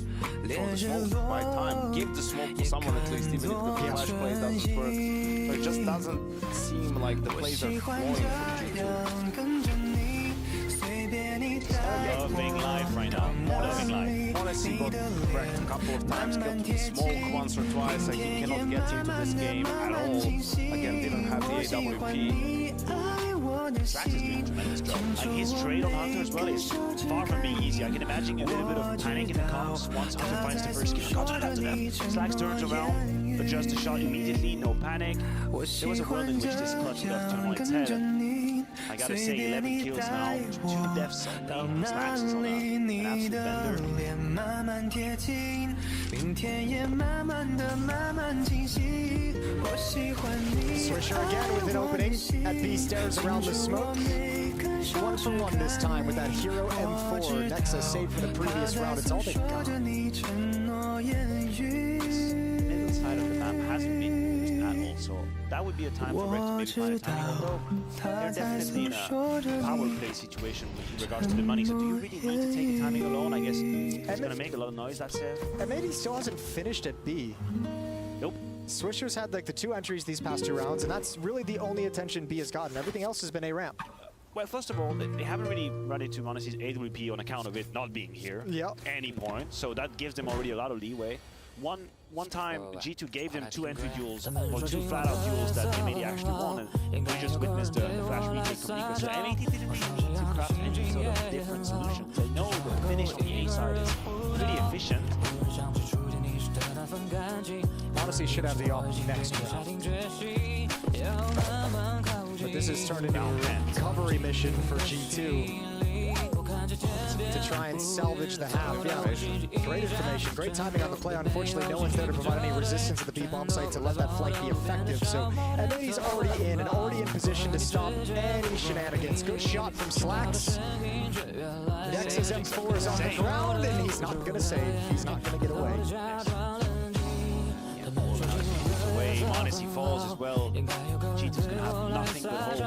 throw the smoke by time? Give the smoke to someone at least, even if the flash play doesn't work. But it just doesn't seem like the plays are flowing from G2. Loving life right now. Loving life. Monacy got wrecked a couple of times, killed the smoke once or twice. Like, he cannot get into this game at all. Again, didn't have the AWP. Slacks is doing a tremendous job. Like his trade on Hunter as well is far from being easy. I can imagine a little bit of panic in the comms once Hunter finds the first kill. Got to them. Slacks turns around, adjusts the shot immediately, no panic. There was a world in which this clutch would have turned on its head. I gotta say, 11 kills now, 2 deaths on me. Slacks is on an absolute bender. Swisher again with an opening at B stairs around the smoke. 1 for 1 this time with that Hero M4. Nexa saved from the previous round. It's all they got. Middle side of the map hasn't been used at all, so that would be a time for Red to maybe find a timing. Although they're definitely in a power play situation with regards to the money. So do you really need to take a timing alone? I guess it's going to make a lot of noise, that said. And maybe he still hasn't finished at B. Nope. Swisher's had like the 2 entries these past 2 rounds, and that's really the only attention B has gotten. Everything else has been A ramp. Well, first of all, they haven't really run into Monacy's AWP on account of it not being here at any point, so that gives them already a lot of leeway. One time, G2 gave them 2 entry duels, or 2 flat-out duels that M80 actually won, and we just witnessed the flash retake from Nico. So M80 didn't really need to craft any sort of different solutions. They know the finish on the A side is pretty efficient. Monacy should have the off next round. But this has turned into a recovery mission for G2 to try and salvage the half. Yeah, great information, great timing on the play. Unfortunately, no one's there to provide any resistance at the B-bomb site to let that flank be effective. So, and then he's already in and already in position to stop any shenanigans. Good shot from Slacks. Nexa's M4 is on the ground, and he's not going to save. He's not going to get away. Monacy falls as well. G2's going to have nothing but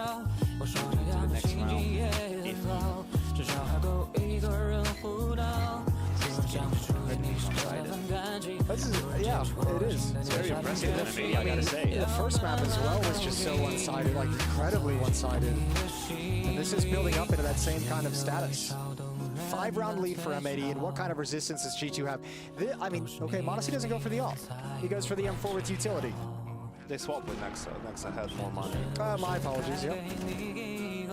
hope into the next round. Yeah, it is. It's very impressive, M80, I gotta say. The first map as well was just so one-sided, like incredibly one-sided. And this is building up into that same kind of status. 5-round lead for M80, and what kind of resistance does G2 have? I mean, okay, Monacy doesn't go for the off. He goes for the M4 with utility. They swapped with Nexa. Nexa had more money. My apologies, yeah.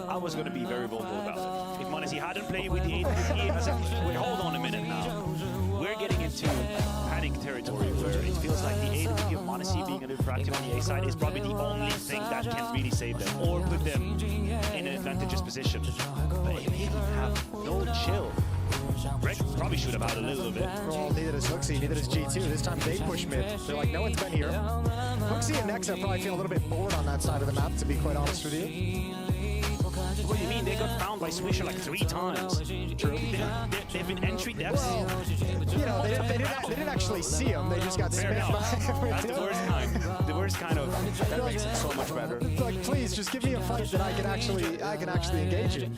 I was going to be very vocal about it. If Monacy hadn't played with the AWP, I said, wait, hold on a minute now. We're getting into panic territory where it feels like the AWP of Monacy being a little proactive on the A side is probably the only thing that can really save them or put them in an advantageous position. But if they have no chill, Red probably should have had a little bit. Well, neither does Hooksy, neither does G2. This time they push mid. They're like, no one's been here. Hooksy and Nexa probably feel a little bit bored on that side of the map, to be quite honest with you. What do you mean? They got found by Swisher like 3 times. True. They've been entry depths. You know, they didn't actually see him. They just got spammed by That's the worst kind. The worst kind of. That makes it so much better. Like, please, just give me a fight that I can actually engage in.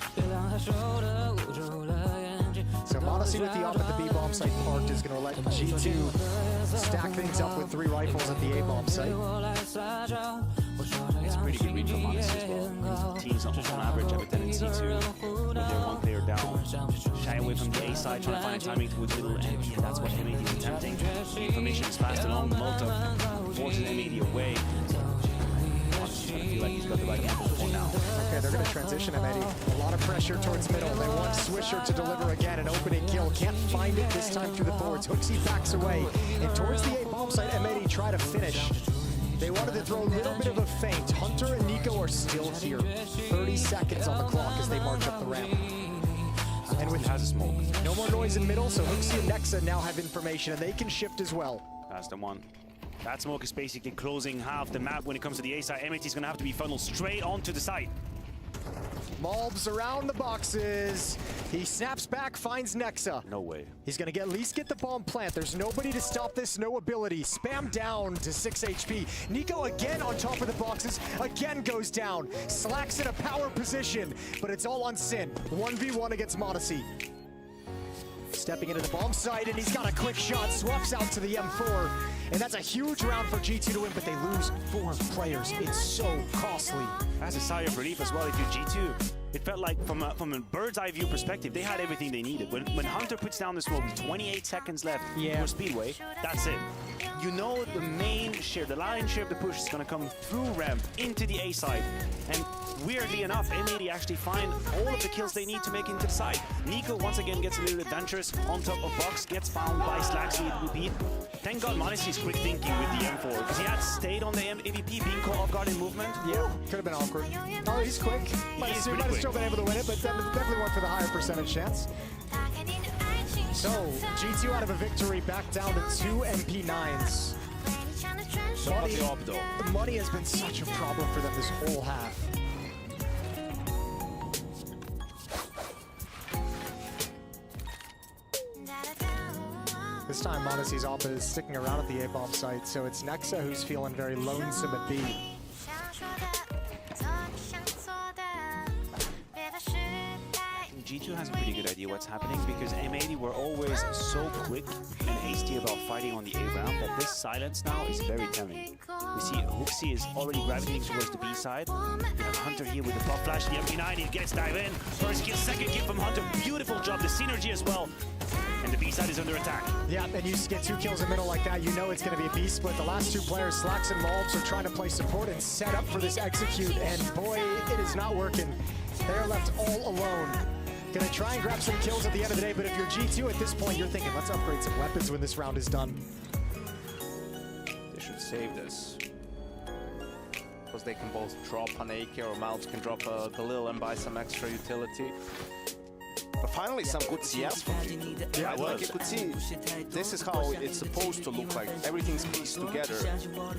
So Modesty with the up at the B bomb site parked is going to let G2 stack things up with 3 rifles at the A bomb site. It's a pretty good read from Modesty as well. Teams on average have a tendency to, when they're one player down, shy away from the A side, trying to find a timing towards middle, and that's what M80 is attempting. The information is passed along. Molotov forces M80 away. Modesty's going to feel like he's got the right angle for now. Okay, they're going to transition M80. A lot of pressure towards middle. They want Swisher to deliver again, an opening kill. Can't find it this time through the boards. Hooksy backs away, and towards the A bomb site, M80 try to finish. They wanted to throw a little bit of a feint. Hunter and Nico are still here. 30 seconds on the clock as they march up the ramp. And with has a smoke. No more noise in middle, so Hooksy and Nexa now have information, and they can shift as well. That's the one. That smoke is basically closing half the map when it comes to the A side. M80 is going to have to be funneled straight onto the site. Malbs around the boxes. He snaps back, finds Nexa. No way. He's gonna at least get the bomb plant. There's nobody to stop this, no ability. Spam down to 6 HP. Nico again on top of the boxes, again goes down. Slacks in a power position, but it's all on Sin. 1v1 against Modesty. Stepping into the bomb site, and he's got a quick shot, swaps out to the M4. And that's a huge round for G2 to win, but they lose 4 players. It's so costly. That's a sigh of relief as well if you're G2. It felt like from a bird's eye view perspective, they had everything they needed. When Hunter puts down the smoke, 28 seconds left for Speedway, that's it. You know the main share, the lion's share of the push is going to come through ramp into the A side. And weirdly enough, M80 actually find all of the kills they need to make into the side. Nico once again gets a little adventurous on top of box, gets found by Slaxy at repeat. Thank God Modesty's quick thinking with the M4, because he had stayed on the AVP, being caught off guard in movement. Yeah, could have been awkward. Oh, he's quick. Might have still been able to win it, but definitely went for the higher percentage chance. So, G2 out of a victory, back down to 2 MP9s. Money has been such a problem for them this whole half. This time, Modesty's Alpha is sticking around at the A-bomb site, so it's Nexa who's feeling very lonesome at B. G2 has a pretty good idea what's happening because M80 were always so quick and hasty about fighting on the A round that this silence now is very telling. We see Hooksy is already gravitating towards the B side. We have Hunter here with the pop flash, the MP9, he gets dive in. First kill, second kill from Hunter, beautiful job, the synergy as well. And the B side is under attack. Yeah, and you get 2 kills in middle like that, you know it's going to be a B split. The last 2 players, Slacks and Malbs, are trying to play support and set up for this execute, and boy, it is not working. They're left all alone. Gonna try and grab some kills at the end of the day, but if you're G2 at this point, you're thinking, let's upgrade some weapons when this round is done. They should save this. Because they can both drop an AK or Malbs can drop a Galil and buy some extra utility. But finally, some good CS from G2. Yeah, like you could see, this is how it's supposed to look like. Everything's pieced together.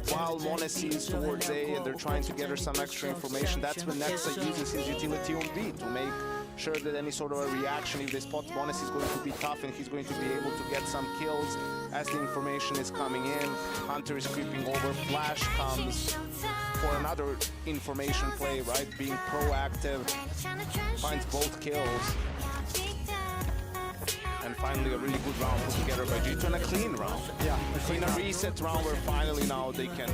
While Monesty is towards A and they're trying to gather some extra information, that's when Nexa uses his utility on B to make sure that any sort of a reaction, if they spot Monesty, is going to be tough and he's going to be able to get some kills as the information is coming in. Hunter is creeping over, Flash comes for another information play, right? Being proactive, finds both kills. And finally a really good round put together by G2 and a clean round. Yeah, a reset round where finally now they can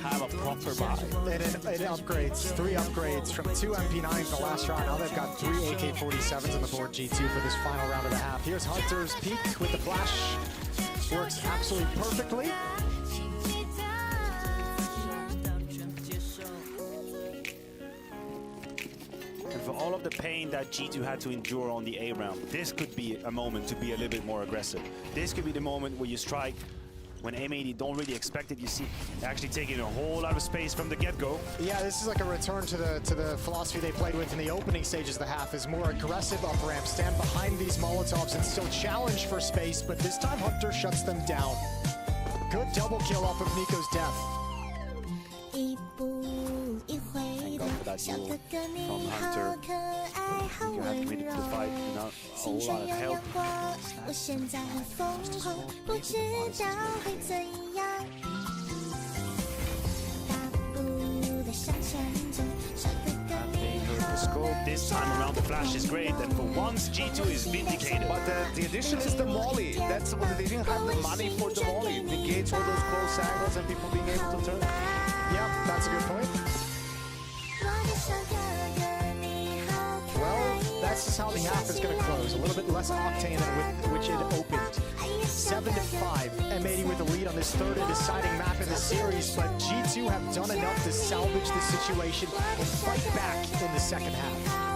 have a proper buy. It upgrades, 3 upgrades from 2 MP9s the last round. Now they've got 3 AK-47s on the board, G2, for this final round of the half. Here's Hunter's peek with the flash. Works absolutely perfectly. For all of the pain that G2 had to endure on the A round, this could be a moment to be a little bit more aggressive. This could be the moment where you strike when M80 don't really expect it. You see actually taking a whole lot of space from the get-go. Yeah, this is like a return to the philosophy they played with in the opening stages of the half, is more aggressive up ramp, stand behind these Molotovs and still challenge for space, but this time Hunter shuts them down. Good double kill off of Nico's death. That duel from Hunter. You have committed to the fight, you know, a whole lot of help. They heard the scope, but this time around the flash is great, and for once G2 is vindicated. But the addition is the molly. That's what they didn't have the money for the molly. It negates all those close angles and people being able to turn. Yep, that's a good point. Well, that's just how the half is going to close. A little bit less octane than with which it opened. 7-5. M80 with the lead on this third and deciding map in the series, but G2 have done enough to salvage the situation and fight back in the second half.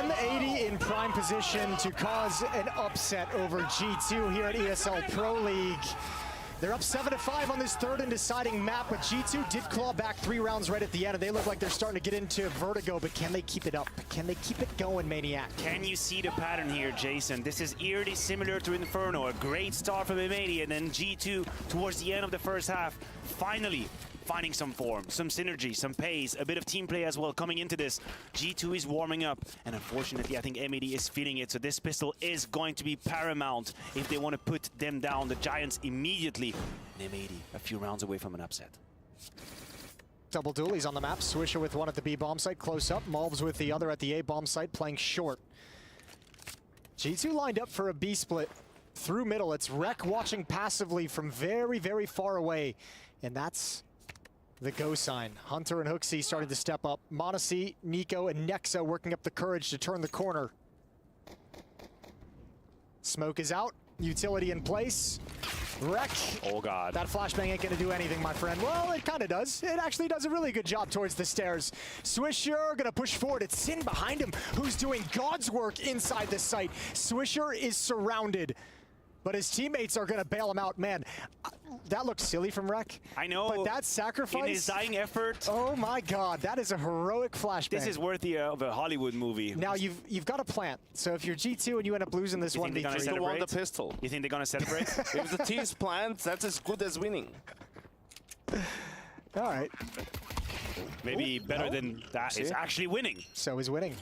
M80 in prime position to cause an upset over G2 here at ESL Pro League. They're up 7-5 on this third and deciding map, but G2 did claw back 3 rounds right at the end, and they look like they're starting to get into vertigo, but can they keep it up? Can they keep it going, Maniac? Can you see the pattern here, Jason? This is eerily similar to Inferno. A great start from M80, and then G2 towards the end of the first half, finally finding some form, some synergy, some pace, a bit of team play as well coming into this. G2 is warming up, and unfortunately, I think M80 is feeling it. So this pistol is going to be paramount if they want to put them down, the Giants, immediately. And M80 a few rounds away from an upset. Double dualies on the map. Swisher with one at the B bomb site, close up. Malbs with the other at the A bomb site, playing short. G2 lined up for a B split through middle. It's Rek watching passively from very, very far away. And that's The go sign. Hunter and Hooksy starting to step up. Monacy, Nico, and Nexa working up the courage to turn the corner. Smoke is out. Utility in place. Wreck. Oh, God. That flashbang ain't going to do anything, my friend. Well, it kind of does. It actually does a really good job towards the stairs. Swisher going to push forward. It's Sin behind him, who's doing God's work inside the site. Swisher is surrounded, but his teammates are going to bail him out. Man, that looks silly from Wreck. I know. But that sacrifice. In his dying effort. Oh, my God. That is a heroic flashbang. This is worthy of a Hollywood movie. Now, you've got a plant. So if you're G2 and you end up losing this 1v3. Still won the pistol. You think they're going to celebrate? If the team's plant, that's as good as winning. All right. Maybe better than that is actually winning. So is winning.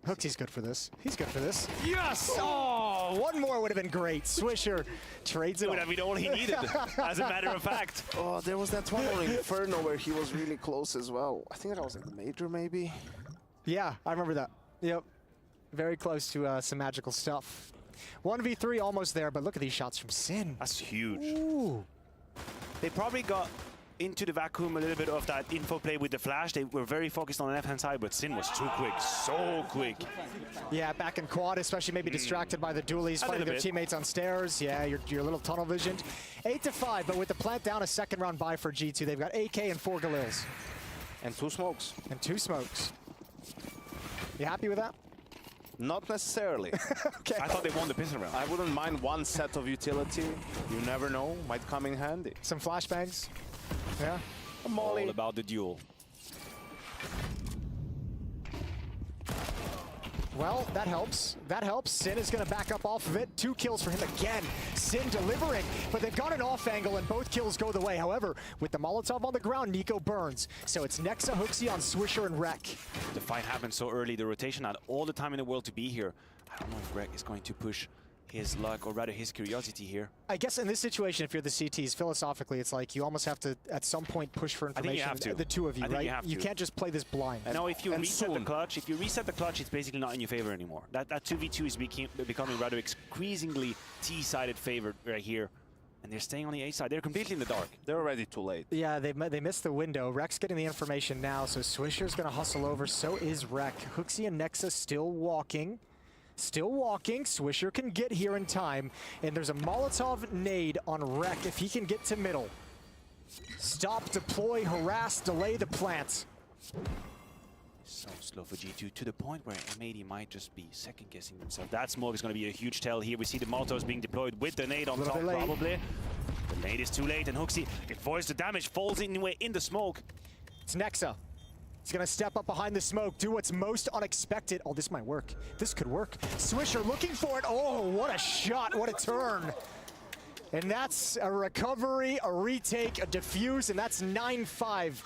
Hooksy's good for this. He's good for this. Yes! Oh, one more would have been great. Swisher trades it. Would have been all he needed, as a matter of fact. Oh, there was that one on Inferno where he was really close as well. I think that was in the major, maybe. Yeah, I remember that. Yep. Very close to some magical stuff. 1v3 almost there, but look at these shots from Sin. That's huge. Ooh. They probably got into the vacuum a little bit of that info play with the flash. They were very focused on the left-hand side, but Sin was too quick, so quick. Yeah, back in quad, especially maybe distracted by the dualies, fighting their teammates on stairs. Yeah, you're a little tunnel visioned. 8-5, but with the plant down, a second round bye for G2. They've got AK and 4 Galils. And 2 smokes. And 2 smokes. You happy with that? Not necessarily. Okay. I thought they won the pistol round. I wouldn't mind one set of utility. You never know, might come in handy. Some flashbangs. Yeah. All about the duel. Well, that helps. That helps. Sin is going to back up off of it. 2 kills for him again. Sin delivering, but they've got an off angle and both kills go the way. However, with the Molotov on the ground, Nico burns. So it's Nexa, Hooksy on Swisher and Wreck. The fight happened so early. The rotation had all the time in the world to be here. I don't know if Wreck is going to push his luck, or rather his curiosity here. I guess in this situation, if you're the CTs, philosophically, it's like you almost have to, at some point, push for information. I think you have to. The two of you, I think right? you have to. You can't just play this blind. No, if you reset the clutch, it's basically not in your favor anymore. That 2v2 is becoming rather increasingly T-sided favored right here. And they're staying on the A side. They're completely in the dark. They're already too late. Yeah, they missed the window. Wreck's getting the information now, so Swisher's going to hustle over. So is Wreck. Hooksy and Nexa still walking. Still walking. Swisher can get here in time. And there's a Molotov nade on Wreck if he can get to middle. Stop, deploy, harass, delay the plant. So slow for G2 to the point where M80 might just be second-guessing himself. That smoke is going to be a huge tell here. We see the Molotovs being deployed with the nade on top, probably. The nade is too late, and Hooksy avoids the damage, falls anyway in the smoke. It's Nexa. He's going to step up behind the smoke, do what's most unexpected. Oh, this might work. This could work. Swisher looking for it. Oh, what a shot. What a turn. And that's a recovery, a retake, a defuse, and that's 9-5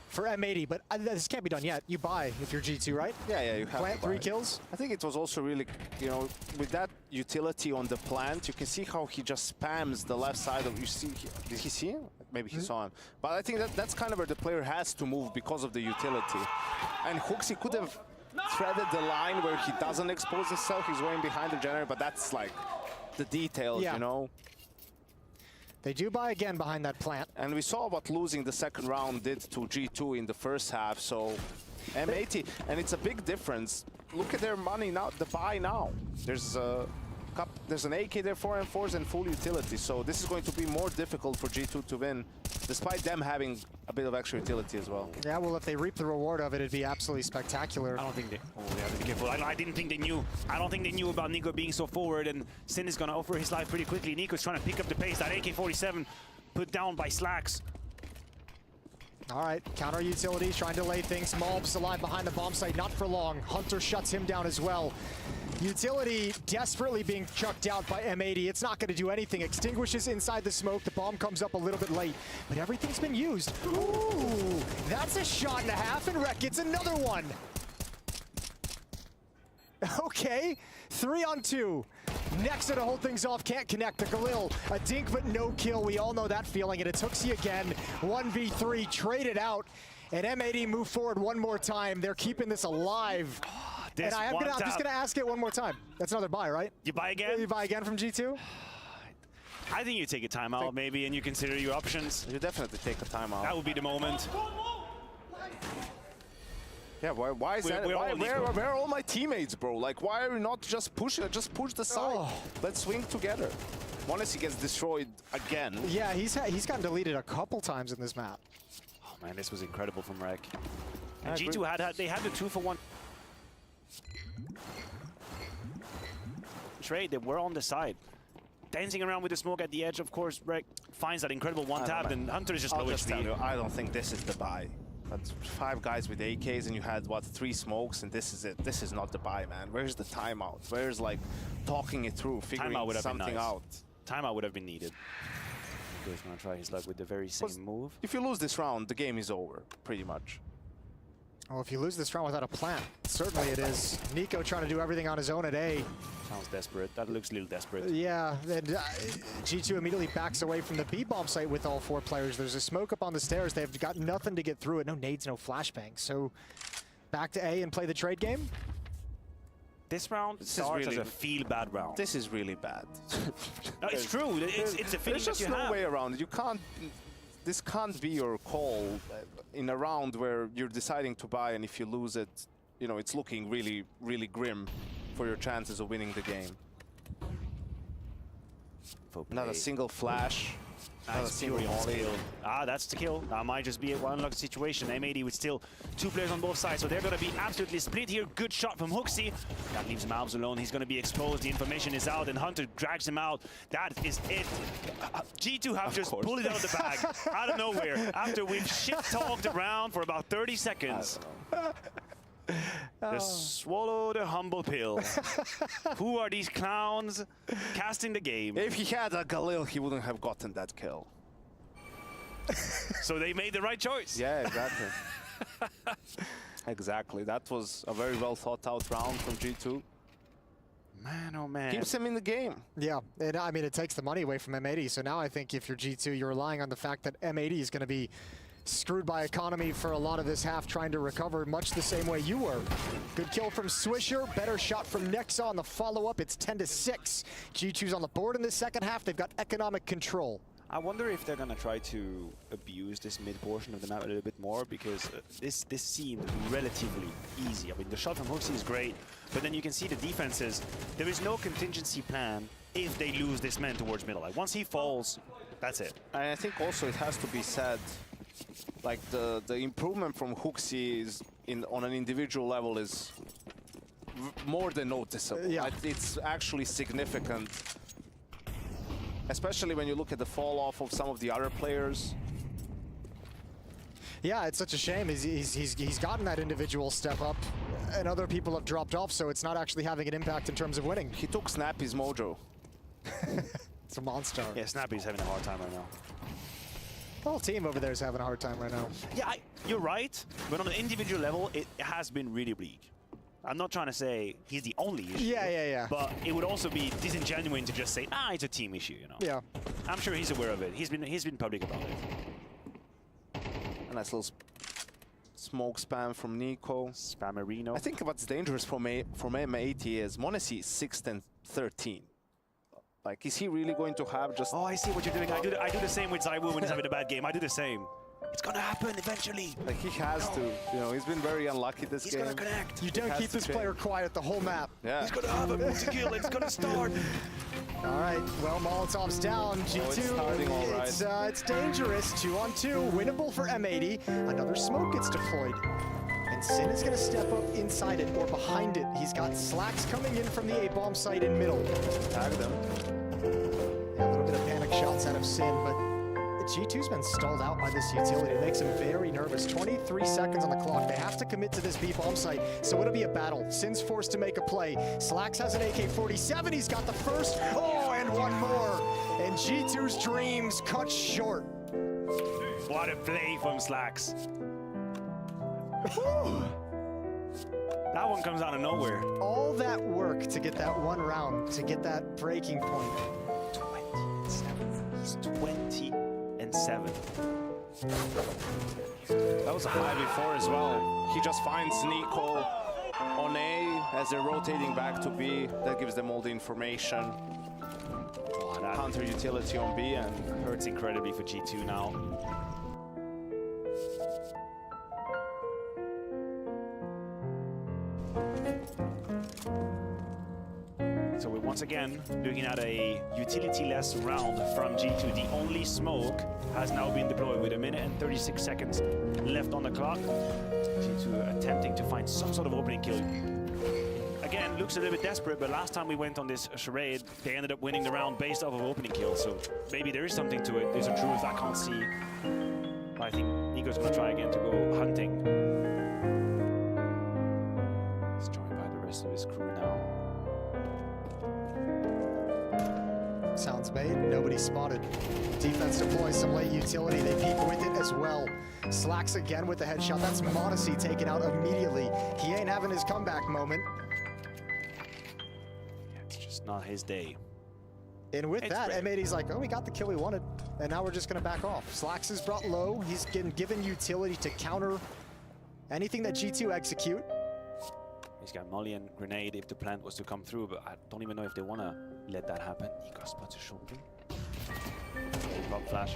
for M80. But this can't be done yet. You buy if you're G2, right? Yeah, you have plant, to buy. 3 kills. I think it was also really, you know, with that utility on the plant, you can see how he just spams the left side of, you see, did he see him? Maybe he saw him. But I think that's kind of where the player has to move because of the utility. And Hooksy could have threaded the line where he doesn't expose himself. He's going behind the generator, but that's like the details, you know? They do buy again behind that plant. And we saw what losing the second round did to G2 in the first half, so M80, and it's a big difference. Look at their money now, the buy now. There's an AK there, 4M4s and full utility, so this is going to be more difficult for G2 to win, despite them having a bit of extra utility as well. Yeah, well, if they reap the reward of it, it'd be absolutely spectacular. I don't think they... Oh, they have to be careful. I didn't think they knew. I don't think they knew about Nico being so forward, and Sin is going to offer his life pretty quickly. Nico's trying to pick up the pace. That AK-47 put down by Slacks. All right, counter utilities, trying to lay things. Malb's alive behind the bomb site, not for long. Hunter shuts him down as well. Utility desperately being chucked out by M80. It's not going to do anything. Extinguishes inside the smoke. The bomb comes up a little bit late, but everything's been used. Ooh, that's a shot and a half, and Wreck gets another one. Okay, 3 on 2. Nexa to hold things off, can't connect. The Galil, a dink but no kill. We all know that feeling, and it's Hooksy again. 1v3, traded out, and M80 move forward one more time. They're keeping this alive. And I'm just going to ask it one more time. That's another buy, right? You buy again? You buy again from G2? I think you take a timeout maybe and you consider your options. You definitely take a timeout. That would be the moment. Yeah, why is that? Where are all my teammates, bro? Like, why are we not just pushing? Just push the side. Let's swing together. Monesi gets destroyed again. Yeah, he's gotten deleted a couple times in this map. Oh man, this was incredible from Rek. And G2 had the 2-for-1 trade. They were on the side, dancing around with the smoke at the edge. Of course, Rek finds that incredible one tap, and Hunter is just low HP. I don't think this is the buy. That's 5 guys with AKs, and you had, what, 3 smokes, and this is it. This is not the buy, man. Where's the timeout? Where's, like, talking it through, figuring something out? Timeout would have been needed. He's going to try his luck with the very same move. If you lose this round, the game is over, pretty much. Well, if you lose this round without a plan, certainly it is. Nico trying to do everything on his own at A. Sounds desperate. That looks a little desperate. Yeah, and G2 immediately backs away from the B-bomb site with all 4 players. There's a smoke up on the stairs. They've got nothing to get through it. No nades, no flashbangs. So back to A and play the trade game. This round starts as a feel-bad round. This is really bad. No, it's true. It's a feeling There's just no way around it. You can't. This can't be your call in a round where you're deciding to buy, and if you lose it, you know, it's looking really, really grim for your chances of winning the game. Not a single flash. Not a single kill. That's the kill. That might just be a one-locked situation. M80 with still 2 players on both sides, so they're going to be absolutely split here. Good shot from HooXi. That leaves Malves alone. He's going to be exposed. The information is out, and Hunter drags him out. That is it. G2 have just pulled it out of the bag, out of nowhere, after we've shit-talked around for about 30 seconds. Just swallow the humble pill. Who are these clowns casting the game? If he had a Galil, he wouldn't have gotten that kill. So they made the right choice. Yeah, exactly. Exactly. That was a very well thought out round from G2. Man, oh man. Keeps him in the game. Yeah, and I mean, it takes the money away from M80. So now I think if you're G2, you're relying on the fact that M80 is going to be screwed by economy for a lot of this half, trying to recover much the same way you were. Good kill from Swisher, better shot from Nexa on the follow-up. It's 10-6. G2's on the board in the second half. They've got economic control. I wonder if they're going to try to abuse this mid portion of the map a little bit more, because this seemed relatively easy. I mean, the shot from HooXi is great, but then you can see the defenses. There is no contingency plan if they lose this man towards middle. Like, once he falls, that's it. And I think also it has to be said, like the improvement from HooXi is on an individual level is more than noticeable. Yeah. It's actually significant, especially when you look at the fall off of some of the other players. Yeah, it's such a shame. He's gotten that individual step up, and other people have dropped off, so it's not actually having an impact in terms of winning. He took Snappy's mojo. It's a monster. Yeah, Snappy's having a hard time right now. The whole team over there is having a hard time right now. Yeah, you're right, but on an individual level, it has been really bleak. I'm not trying to say he's the only issue. Yeah. But it would also be disingenuous to just say, it's a team issue, you know. Yeah. I'm sure he's aware of it. He's been public about it. A nice little smoke spam from Nico. Spammerino. I think what's dangerous from M80 is Monesi 6th and 13. Like, is he really going to have just... Oh, I see what you're doing. I do the same with Zaiwu when he's having a bad game. I do the same. It's gonna happen eventually. Like, he has to. You know, he's been very unlucky this game. He's gonna connect. You don't keep this player quiet the whole map. Yeah. He's gonna have a multi-kill. It's gonna start. All right, well, Molotov's down. G2, it's dangerous. 2-on-2, winnable for M80. Another smoke gets deployed. And Sin is going to step up inside it or behind it. He's got Slacks coming in from the A-bomb site in middle. Tag them. Yeah, a little bit of panic shots out of Sin, but G2's been stalled out by this utility. It makes him very nervous. 23 seconds on the clock. They have to commit to this B-bomb site, so it'll be a battle. Sin's forced to make a play. Slacks has an AK-47. He's got the first. Oh, and one more. And G2's dreams cut short. What a play from Slacks. That one comes out of nowhere. All that work to get that one round, to get that breaking point. 20-7. He's 20-7. That was a high before as well. He just finds Nico on A as they're rotating back to B. That gives them all the information. that counter utility on B, and hurts incredibly for G2 now. So we're once again looking at a utility-less round from G2. The only smoke has now been deployed with 1 minute and 36 seconds left on the clock. G2 attempting to find some sort of opening kill. Again, looks a little bit desperate, but last time we went on this charade, they ended up winning the round based off of opening kill. So maybe there is something to it. There's a truth I can't see. But I think Nico's going to try again to go hunting. He's joined by the rest of his crew now. Sounds made, nobody spotted. Defense deploys some late utility, they peek with it as well. Slacks again with the headshot, that's Modesty taken out immediately. He ain't having his comeback moment. Yeah, it's just not his day. And with that, M80's like, oh, we got the kill we wanted, and now we're just gonna back off. Slacks is brought low, he's getting given utility to counter anything that G2 execute. He's got Molly and Grenade if the plant was to come through, but I don't even know if they want to let that happen. Nico spots a shoulder. Pop flash.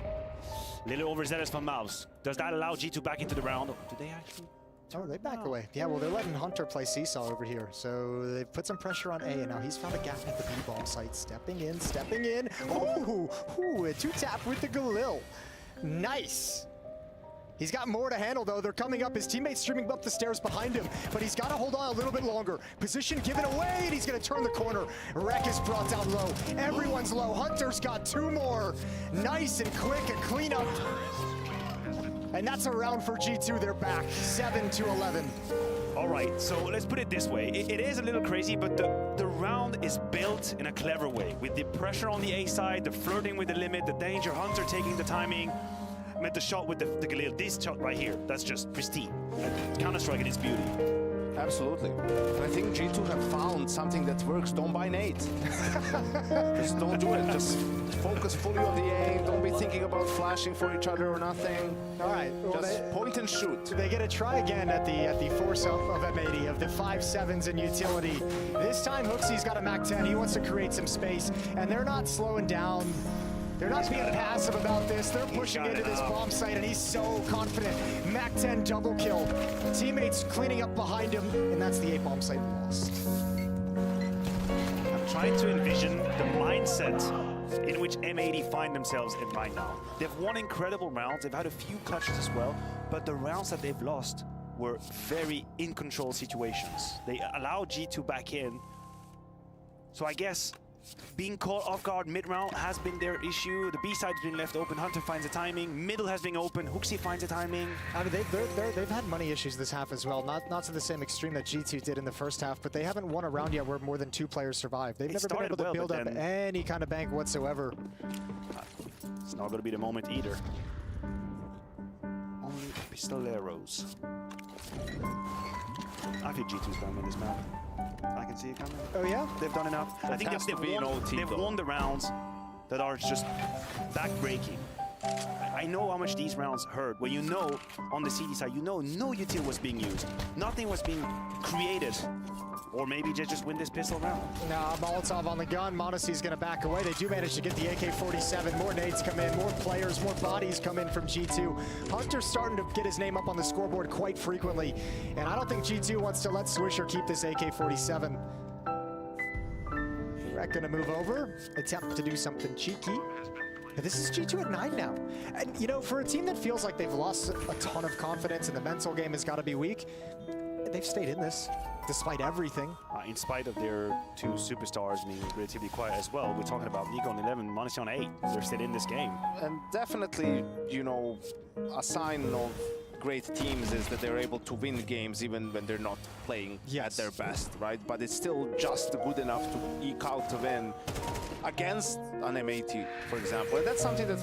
Little overzealous from Mouse. Does that allow G2 back into the round? Do they actually? Oh, they back away. Yeah, well, they're letting Hunter play Seesaw over here. So they've put some pressure on A, and now he's found a gap at the B-bomb site. Stepping in, stepping in. Ooh, a two-tap with the Galil. Nice. He's got more to handle, though. They're coming up. His teammates streaming up the stairs behind him, but he's got to hold on a little bit longer. Position given away, and he's going to turn the corner. Wreck is brought down low. Everyone's low. Hunter's got 2 more. Nice and quick, a cleanup. And that's a round for G2. They're back, 7-11. All right, so let's put it this way. It is a little crazy, but the round is built in a clever way. With the pressure on the A side, the flirting with the limit, the danger, Hunter taking the timing. Met the shot with the Galil. This shot right here, that's just pristine. Counter-Strike in its beauty. Absolutely. And I think G2 have found something that works. Don't buy nade. Just don't do it. Just focus fully on the aim. Don't be thinking about flashing for each other or nothing. All right. Well, just point and shoot. They get a try again at the force up of M80 of the 5-7s in utility. This time Hooksy's got a Mac 10. He wants to create some space, and they're not slowing down. They're not being passive about this. They're pushing into this bomb site, and he's so confident. Mac 10 double kill. Teammates cleaning up behind him, and that's the 8 bomb site lost. I'm trying to envision the mindset in which M80 find themselves in right now. They've won incredible rounds. They've had a few clutches as well, but the rounds that they've lost were very in-control situations. They allowed G2 back in. So I guess being caught off guard mid-round has been their issue. The B-side's been left open. Hunter finds the timing. Middle has been open. Hooksy finds the timing. I mean, they've had money issues this half as well. Not to the same extreme that G2 did in the first half, but they haven't won a round yet where more than 2 players survive. They've never been able to build up any kind of bank whatsoever. It's not going to be the moment either. Only pistoleros. I feel G2's going to win this map. I can see it coming. Oh yeah? They've done enough. I think they've won the rounds that are just back-breaking. I know how much these rounds hurt. When you know on the CD side, you know no util was being used. Nothing was being created. Or maybe just win this pistol round. Nah, Molotov on the gun. Modesty's going to back away. They do manage to get the AK-47. More nades come in, more players, more bodies come in from G2. Hunter's starting to get his name up on the scoreboard quite frequently. And I don't think G2 wants to let Swisher keep this AK-47. Rek going to move over, attempt to do something cheeky. But this is G2 at 9 now. And, you know, for a team that feels like they've lost a ton of confidence and the mental game has got to be weak, they've stayed in this. Despite everything. In spite of their 2 superstars being relatively quiet as well. We're talking about Nico on 11, Monacy on 8. They're still in this game. And definitely, you know, a sign of great teams is that they're able to win games even when they're not playing at their best, right? But it's still just good enough to eke out a win against an M80, for example. And that's something that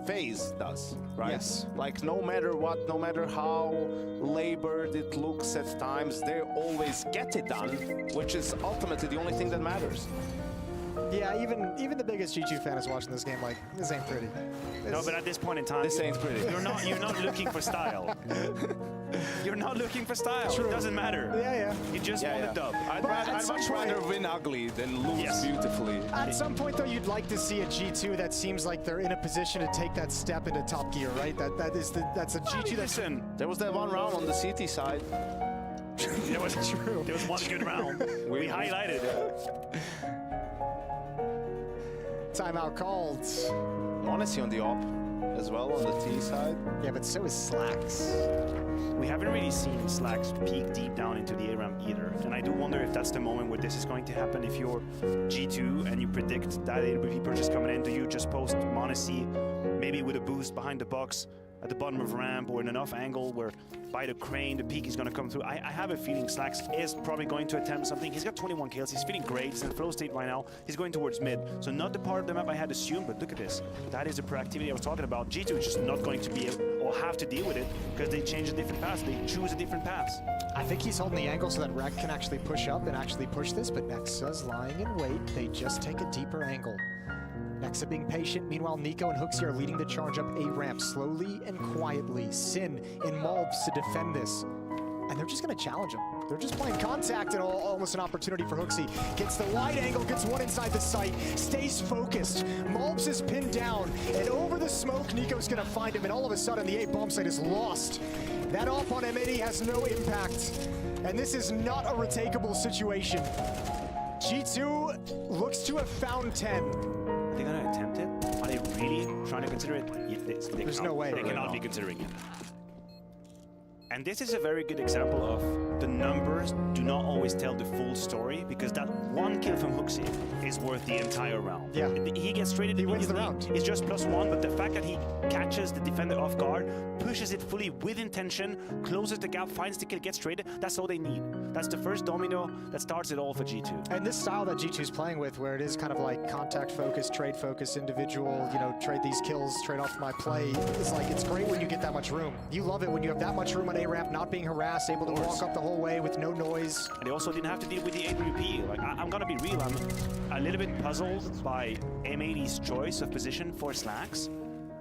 FaZe does, right? Yes. Like no matter what, no matter how labored it looks at times, they always get it done, which is ultimately the only thing that matters. Yeah, even the biggest G2 fan is watching this game like, this ain't pretty. No, but at this point in time, This ain't pretty. You're not looking for style. You're not looking for style. True. It doesn't matter. Yeah. You just want a dub. I'd at much some point- rather win ugly than lose beautifully. At some point, though, you'd like to see a G2 that seems like they're in a position to take that step into top gear, right? That's a G2 that's... Listen, There was that one round on the CT side. there was true. There was one good round. We highlighted it. Timeout called. Honesty on the op as well on the T side. Yeah, but so is Slacks. We haven't really seen Slacks peek deep down into the A ramp either. And I do wonder if that's the moment where this is going to happen. If you're G2 and you predict that AWP purchase coming in, do you just post Monacy, maybe with a boost behind the box at the bottom of ramp or in enough angle where by the crane the peak is going to come through? I have a feeling Slacks is probably going to attempt something. He's got 21 kills. He's feeling great. He's in flow state right now. He's going towards mid. So not the part of the map I had assumed, but look at this. That is the proactivity I was talking about. G2 is just not going to be able or have to deal with it because they change a different path. They choose a different path. I think he's holding the angle so that Rek can actually push up and actually push this, but Nexa's lying in wait. They just take a deeper angle. Nexa being patient. Meanwhile, Nico and Hooksy are leading the charge up A ramp slowly and quietly. Sin in Malbs to defend this. And they're just going to challenge him. They're just playing contact and almost an opportunity for Hooksy. Gets the wide angle, gets one inside the site, stays focused. Malbs is pinned down, and over the smoke, Nico's going to find him, and all of a sudden, the A bomb site is lost. That op on M80 has no impact, and this is not a retakeable situation. G2 looks to have found 10. Are they going to attempt it? Are they really trying to consider it? There's no way. They cannot be considering it. And this is a very good example of the numbers do not always tell the full story, because that one kill from Hooksy is worth the entire round. Yeah. He gets traded. He wins the round. It's just +1, but the fact that he catches the defender off guard, pushes it fully with intention, closes the gap, finds the kill, gets traded, that's all they need. That's the first domino that starts it all for G2. And this style that G2 is playing with, where it is kind of like contact focused, trade focused, individual, you know, trade these kills, trade off my play, it's like, it's great when you get that much room. You love it when you have that much room on A ramp, not being harassed, able to walk up the whole way with no noise. And they also didn't have to deal with the AWP. Like, I'm gonna be real, I'm a little bit puzzled by M80's choice of position for Slacks.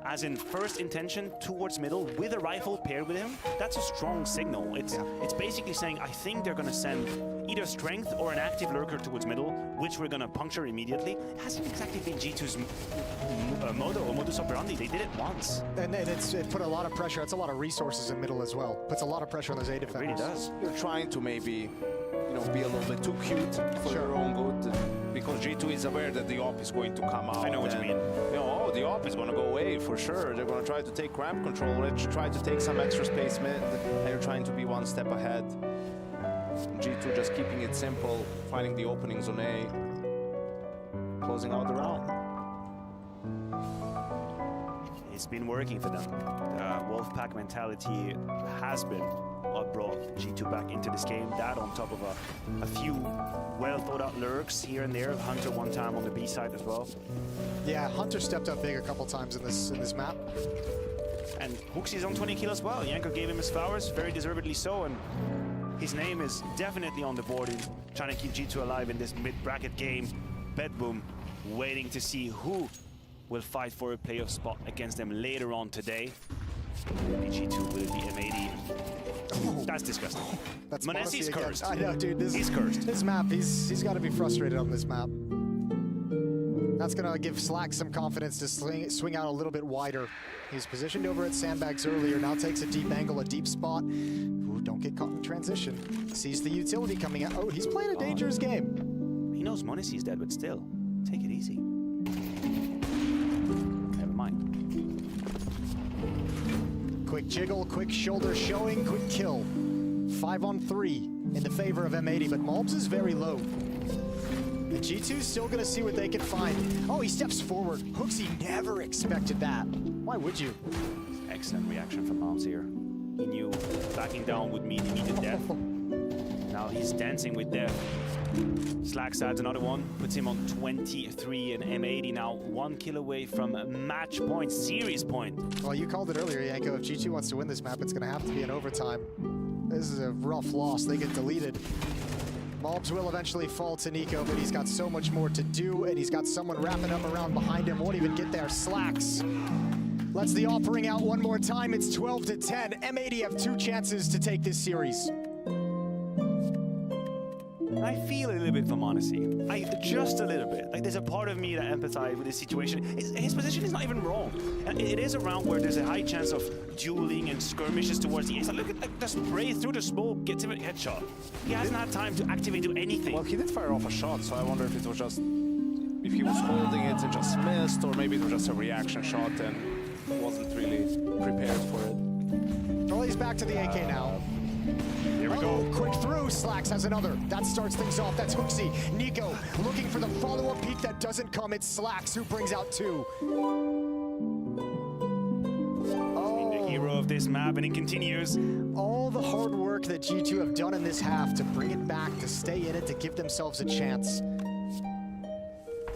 As in first intention towards middle with a rifle paired with him. That's a strong signal. It's basically saying, I think they're gonna send either strength or an active lurker towards middle, which we're gonna puncture immediately. It hasn't exactly been G2's motto or modus operandi. They did it once. And it put a lot of pressure. It's a lot of resources in middle as well. Puts a lot of pressure on those A defenders. It really does. You're trying to maybe, you know, be a little bit too cute for your own good, because G2 is aware that the op is going to come out. I know what you mean. You know, oh, the op is going to go away for sure. They're going to try to take ramp control, try to take some extra space mid, and you're trying to be one step ahead. G2 just keeping it simple, finding the openings on A, closing out the round. It's been working for them. The Wolfpack mentality has been what brought G2 back into this game. That on top of a few well thought out lurks here and there. Hunter one time on the B side as well. Yeah, Hunter stepped up big a couple times in this map. And Hooksy's on 20 kills as well. Yanko gave him his flowers, very deservedly so, and his name is definitely on the board in trying to keep G2 alive in this mid-bracket game. Bedboom waiting to see who will fight for a playoff spot against them later on today. Will it be G2? Will it be M80? Oh, that's disgusting. That's Monesi's cursed. I know, dude. He's cursed. This map, he's got to be frustrated on this map. That's going to give Slack some confidence to swing out a little bit wider. He was positioned over at sandbags earlier, now takes a deep angle, a deep spot. Ooh, don't get caught in transition. Sees the utility coming out. Oh, he's playing a dangerous game. He knows Monesi's dead, but still, take it easy. Never mind. Quick jiggle, quick shoulder showing, quick kill. 5 on 3 in the favor of M80, but Malbs is very low. The G2's still gonna see what they can find. Oh, he steps forward. Hooksy never expected that. Why would you? Excellent reaction from Malbs here. He knew backing down would mean immediate death. Now he's dancing with death. Slacks adds another one, puts him on 23, and M80 now 1 kill away from match point, series point. Well, you called it earlier, Yanko. If G2 wants to win this map, it's gonna have to be in overtime. This is a rough loss. They get deleted. Mobs will eventually fall to Nico, but he's got so much more to do, and he's got someone wrapping up around behind him. Won't even get there. Slacks lets the off ring out one more time. It's 12-10. M80 have 2 chances to take this series. I feel a little bit for Monacy. Just a little bit. Like, there's a part of me that empathizes with this situation. His position is not even wrong. It is a round where there's a high chance of dueling and skirmishes towards the ace. Look at the spray through the smoke, gets him a headshot. He hasn't had time to activate, do anything. Well, he did fire off a shot, so I wonder if it was just... if he was holding it and just missed, or maybe it was just a reaction shot and wasn't really prepared for it. Well, he's back to the AK now. Here we go. Quick through. Slacks has another. That starts things off. That's Hooksy. Nico looking for the follow-up peek that doesn't come. It's Slacks who brings out 2. The hero of this map, and it continues. All the hard work that G2 have done in this half to bring it back, to stay in it, to give themselves a chance.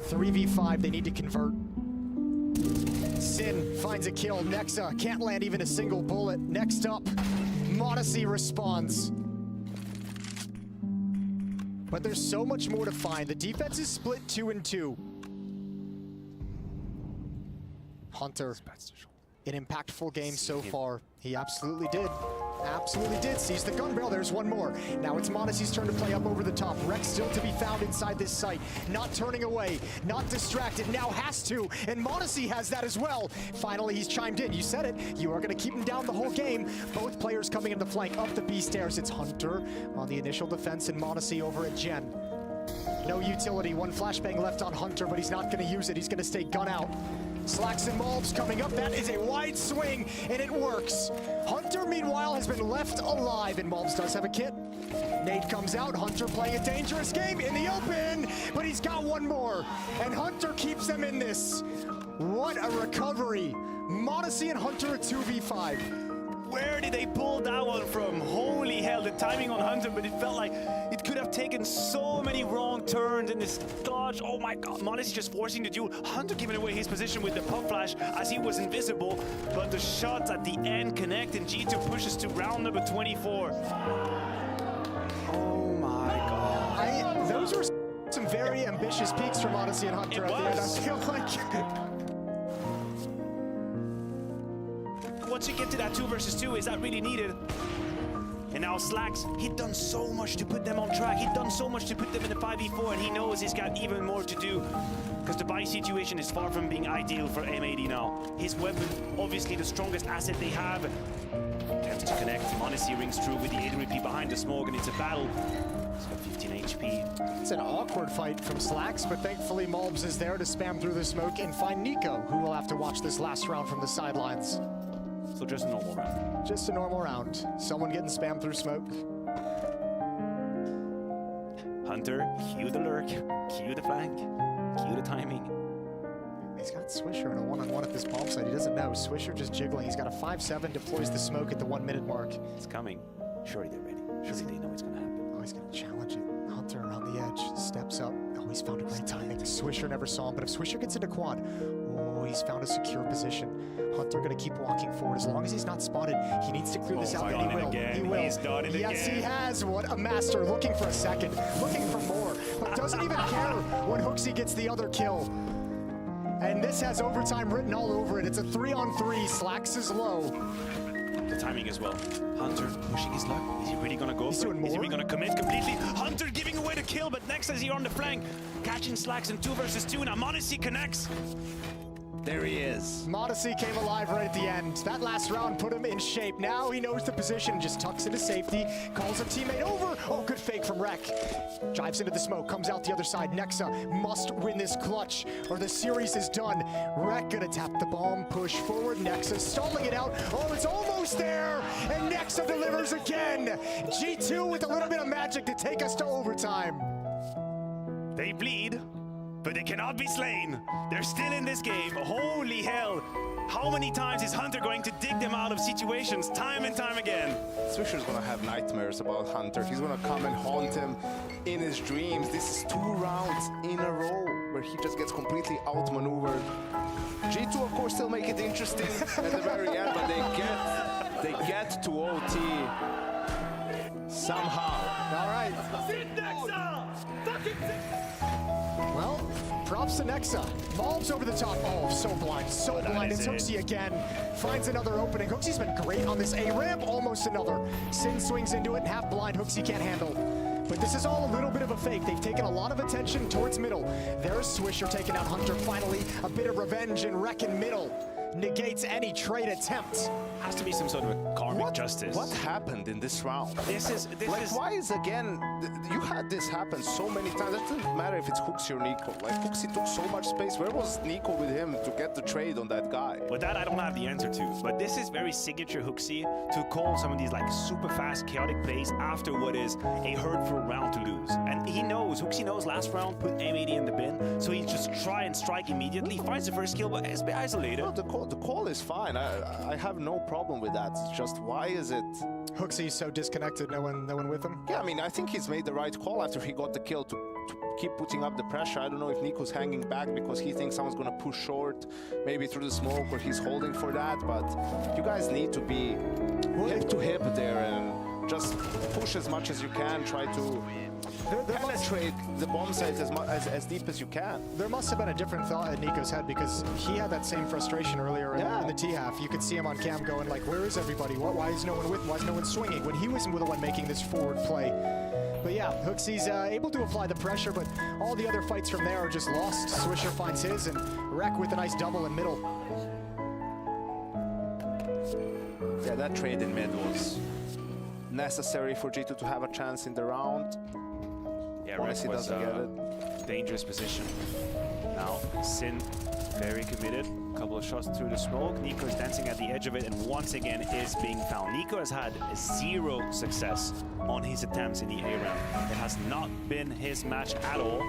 3v5, they need to convert. Sin finds a kill. Nexa can't land even a single bullet. Next up, Monacy responds. But there's so much more to find. The defense is split 2-2. Hunter, an impactful game so far. He absolutely did. Absolutely did. Sees the gun barrel. There's one more. Now it's Monacy's turn to play up over the top. Rex still to be found inside this site. Not turning away. Not distracted. Now has to. And Monacy has that as well. Finally, he's chimed in. You said it. You are going to keep him down the whole game. Both players coming in the flank up the B stairs. It's Hunter on the initial defense and Monacy over at Gen. No utility. One flashbang left on Hunter, but he's not going to use it. He's going to stay gun out. Slacks and Mobs coming up. That is a wide swing, and it works. Hunter, meanwhile, has been left alive, and Mobs does have a kit. Nate comes out. Hunter playing a dangerous game in the open, but he's got one more, and Hunter keeps them in this. What a recovery. Monacy and Hunter a 2v5. Where did they pull that one from? Holy hell, the timing on Hunter, but it felt like it could have taken so many wrong turns in this dodge. Oh my god, Monacy just forcing the duel. Hunter giving away his position with the pump flash as he was invisible, but the shots at the end connect, and G2 pushes to round number 24. Oh my god. Those were some very ambitious peaks from Monacy and Hunter at the end. I feel like... Once you get to that 2 versus 2, is that really needed? And now Slacks, he'd done so much to put them on track. He'd done so much to put them in the 5v4, and he knows he's got even more to do. Because the buy situation is far from being ideal for M80 now. His weapon, obviously the strongest asset they have. Attempts to connect. Monacy rings through with the 8-repeat behind the smoke, and it's a battle. He's got 15 HP. It's an awkward fight from Slacks, but thankfully Mobs is there to spam through the smoke and find Nico, who will have to watch this last round from the sidelines. So just a normal round. Just a normal round. Someone getting spammed through smoke. Hunter, cue the lurk, cue the flank, cue the timing. He's got Swisher in a one-on-one at this bomb site. He doesn't know. Swisher just jiggling. He's got a 5-7, deploys the smoke at the 1-minute mark. It's coming. Surely they're ready. Surely they know it's going to happen. Oh, he's going to challenge it. Hunter around the edge, steps up. Oh, he's found a great timing. Swisher never saw him, but if Swisher gets into quad, oh, he's found a secure position. Hunter going to keep walking forward. As long as he's not spotted, he needs to clear this out, and he will. He will. He's done it yes, again. he has. What a master. Looking for a second, looking for more, but doesn't even care when Hooksy gets the other kill. And this has overtime written all over it. It's a 3-on-3. Slacks is low. The timing as well. Hunter pushing his luck. Is he really going to go He's for it? doing more? Is he really going to commit completely? Hunter giving away the kill, but next as he on the flank. Catching Slacks in 2 versus 2. Now Monacy connects. There he is. Monacy came alive right at the end. That last round put him in shape. Now he knows the position, just tucks into safety, calls a teammate over. Oh, good fake from Rek. Drives into the smoke, comes out the other side. Nexa must win this clutch or the series is done. Rek gonna tap the bomb, push forward. Nexa stalling it out. Oh, it's almost there. And Nexa delivers again. G2 with a little bit of magic to take us to overtime. They bleed, but they cannot be slain. They're still in this game. Holy hell. How many times is Hunter going to dig them out of situations time and time again? Swisher's gonna have nightmares about Hunter. He's gonna come and haunt him in his dreams. This is 2 rounds in a row where he just gets completely outmaneuvered. G2, of course, still make it interesting at the very end, but they get to OT. Somehow. All right. Well, props to Nexa. Mobs over the top. Oh, so blind, so blind. It's Hooksy again. Finds another opening. Hooksy's been great on this A ramp. Almost another. Sin swings into it, half blind. Hooksy can't handle. But this is all a little bit of a fake. They've taken a lot of attention towards middle. There's Swisher taking out Hunter finally. A bit of revenge and wreck in middle. Negates any trade attempt. Has to be some sort of a karmic justice. What happened in this round? This is why is again? You had this happen so many times. It doesn't matter if it's Hooksy or Nico. Like Hooksy took so much space. Where was Nico with him to get the trade on that guy? But that I don't have the answer to. But this is very signature Hooksy to call some of these like super fast, chaotic plays after what is a hurtful round to lose. And he knows, Hooksy knows last round put M80 in the bin, so he just try and strike immediately. Finds the first kill, but it's a bit isolated. No, the call is fine. I have no problem with that. It's just why is it Hooksy's so disconnected, no one with him? Yeah, I mean, I think he's made the right call after he got the kill to keep putting up the pressure. I don't know if Nico's hanging back because he thinks someone's gonna push short, maybe through the smoke, or he's holding for that, but you guys need to be hip to hip there and just push as much as you can, try to penetrate the bomb site as deep as you can. There must have been a different thought in Nico's head because he had that same frustration earlier in the T-half. You could see him on cam going like, where is everybody? Why is no one with? Why is no one swinging? When he was the one making this forward play. But yeah, Hooksy's able to apply the pressure, but all the other fights from there are just lost. Swisher finds his, and Wreck with a nice double in middle. Yeah, that trade in mid was necessary for G2 to have a chance in the round. Yeah, Rex was dangerous position. Now, Sin very committed. Couple of shots through the smoke. Nico is dancing at the edge of it and once again is being found. Nico has had 0 success on his attempts in the A round. It has not been his match at all.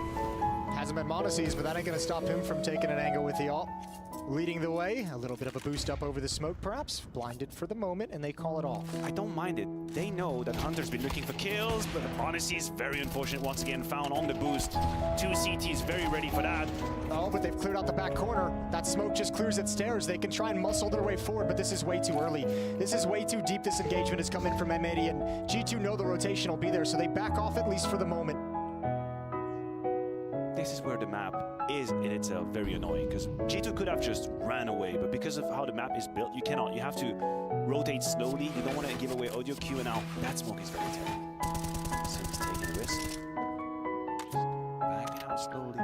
Hasn't been Monacy's, but that ain't gonna stop him from taking an angle with the ult. Leading the way, a little bit of a boost up over the smoke perhaps. Blinded for the moment and they call it off. I don't mind it. They know that Hunter's been looking for kills, but Honesty is very unfortunate once again, found on the boost. 2 CTs very ready for that. Oh, but they've cleared out the back corner. That smoke just clears at stairs. They can try and muscle their way forward, but this is way too early. This is way too deep. This engagement has come in from M80 and G2 know the rotation will be there, so they back off at least for the moment. This is where the map is in itself very annoying because G2 could have just ran away, but because of how the map is built, you cannot. You have to rotate slowly. You don't want to give away audio queue, and now that smoke is very terrible. Sin's taking a risk. Just backing out slowly.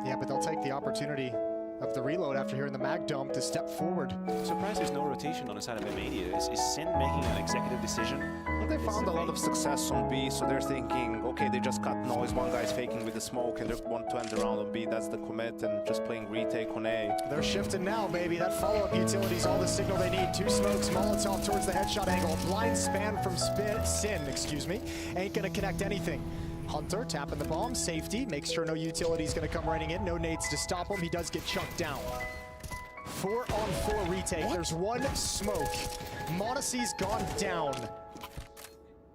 Yeah, but they'll take the opportunity of the reload after hearing the mag dump to step forward. I'm surprised there's no rotation on the side of M80. Is Sin making an executive decision? Well, they found a lot of success on B, so they're thinking, okay, they just cut noise, one guy's faking with the smoke, and they want to end the round on B. That's the commit, and just playing retake on A. They're shifting now, baby. That follow-up utility's all the signal they need. 2 smokes, Molotov towards the headshot angle. Blind span from Sin, excuse me. Ain't gonna connect anything. Hunter tapping the bomb, safety, makes sure no utility's gonna come running in, no nades to stop him. He does get chunked down. 4-on-4 retake. What? There's 1 smoke. Monacy's gone down.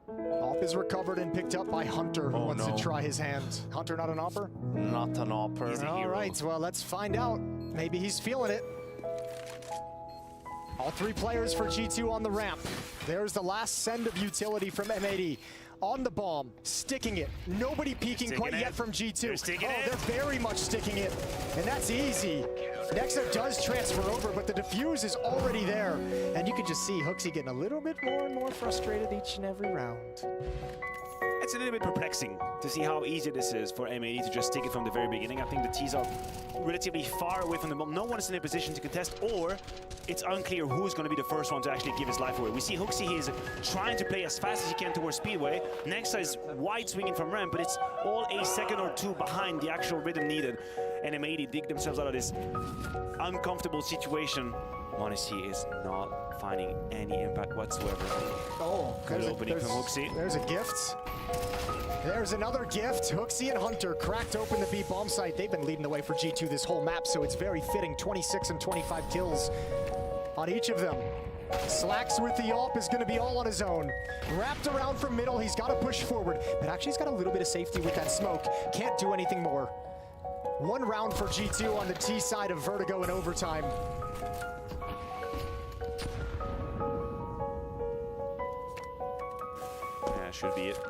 Op is recovered and picked up by Hunter, who wants to try his hand. Hunter not an opper? Not an opper. He's a hero. All right, well, let's find out. Maybe he's feeling it. All 3 players for G2 on the ramp. There's the last send of utility from M80. On the bomb, sticking it. Nobody peeking quite yet from G2. They're very much sticking it, and that's easy. Nexa does transfer over, but the defuse is already there. And you can just see Hooksy getting a little bit more and more frustrated each and every round. It's a little bit perplexing to see how easy this is for M80 to just stick it from the very beginning. I think the T's are relatively far away from the bomb. No one is in a position to contest, or it's unclear who's going to be the first one to actually give his life away. We see Hooksy, he is trying to play as fast as he can towards Speedway. Nexa is wide swinging from ramp, but it's all a second or 2 behind the actual rhythm needed. And M80 dig themselves out of this uncomfortable situation. Monacy is not finding any impact whatsoever. Oh, good opening from Hooksy. There's a gift. There's another gift. Hooksy and Hunter cracked open the B bomb site. They've been leading the way for G2 this whole map, so it's very fitting. 26 and 25 kills on each of them. Slacks with the AWP is going to be all on his own. Wrapped around from middle, he's got to push forward, but actually he's got a little bit of safety with that smoke. Can't do anything more. 1 round for G2 on the T side of Vertigo in overtime. That should be it.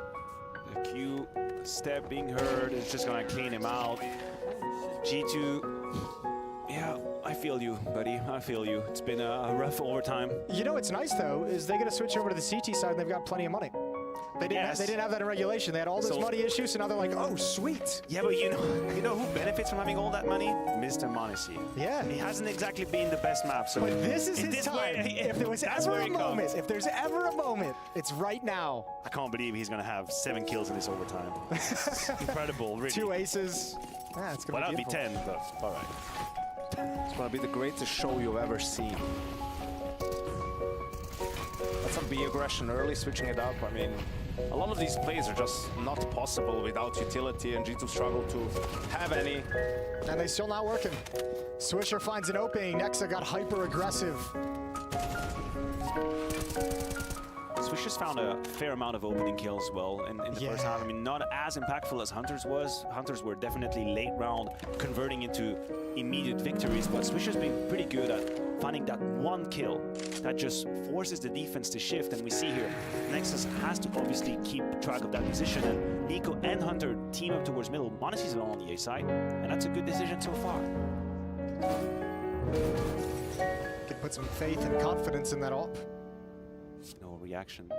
The Q step being heard is just gonna clean him out. G2, yeah, I feel you, buddy. I feel you. It's been a rough overtime. You know what's nice though is they get to switch over to the CT side and they've got plenty of money. They didn't have that in regulation. They had all those money issues, so now they're like, oh, sweet. Yeah, but you know who benefits from having all that money? Mr. m0NESY. Yeah. He hasn't exactly been the best map, so... But this is his time. If there was ever a moment, if there's ever a moment, it's right now. I can't believe he's gonna have 7 kills in this overtime. It's incredible, really. 2 aces. Yeah, it's gonna well, be that'd be 10, but all right. It's gonna be the greatest show you've ever seen. That's some B aggression early, switching it up. I mean, a lot of these plays are just not possible without utility, and G2 struggle to have any. And they still not working. Swisher finds an opening. Nexa got hyper aggressive. Swisher's found a fair amount of opening kills as well in the first half. I mean, not as impactful as Hunter's was. Hunter's were definitely late round, converting into immediate victories, but Swisher's been pretty good at finding that one kill that just forces the defense to shift. And we see here, Nexus has to obviously keep track of that position, and Nico and Hunter team up towards middle. m0NESY's alone on the A side, and that's a good decision so far. Can put some faith and confidence in that op. No reaction to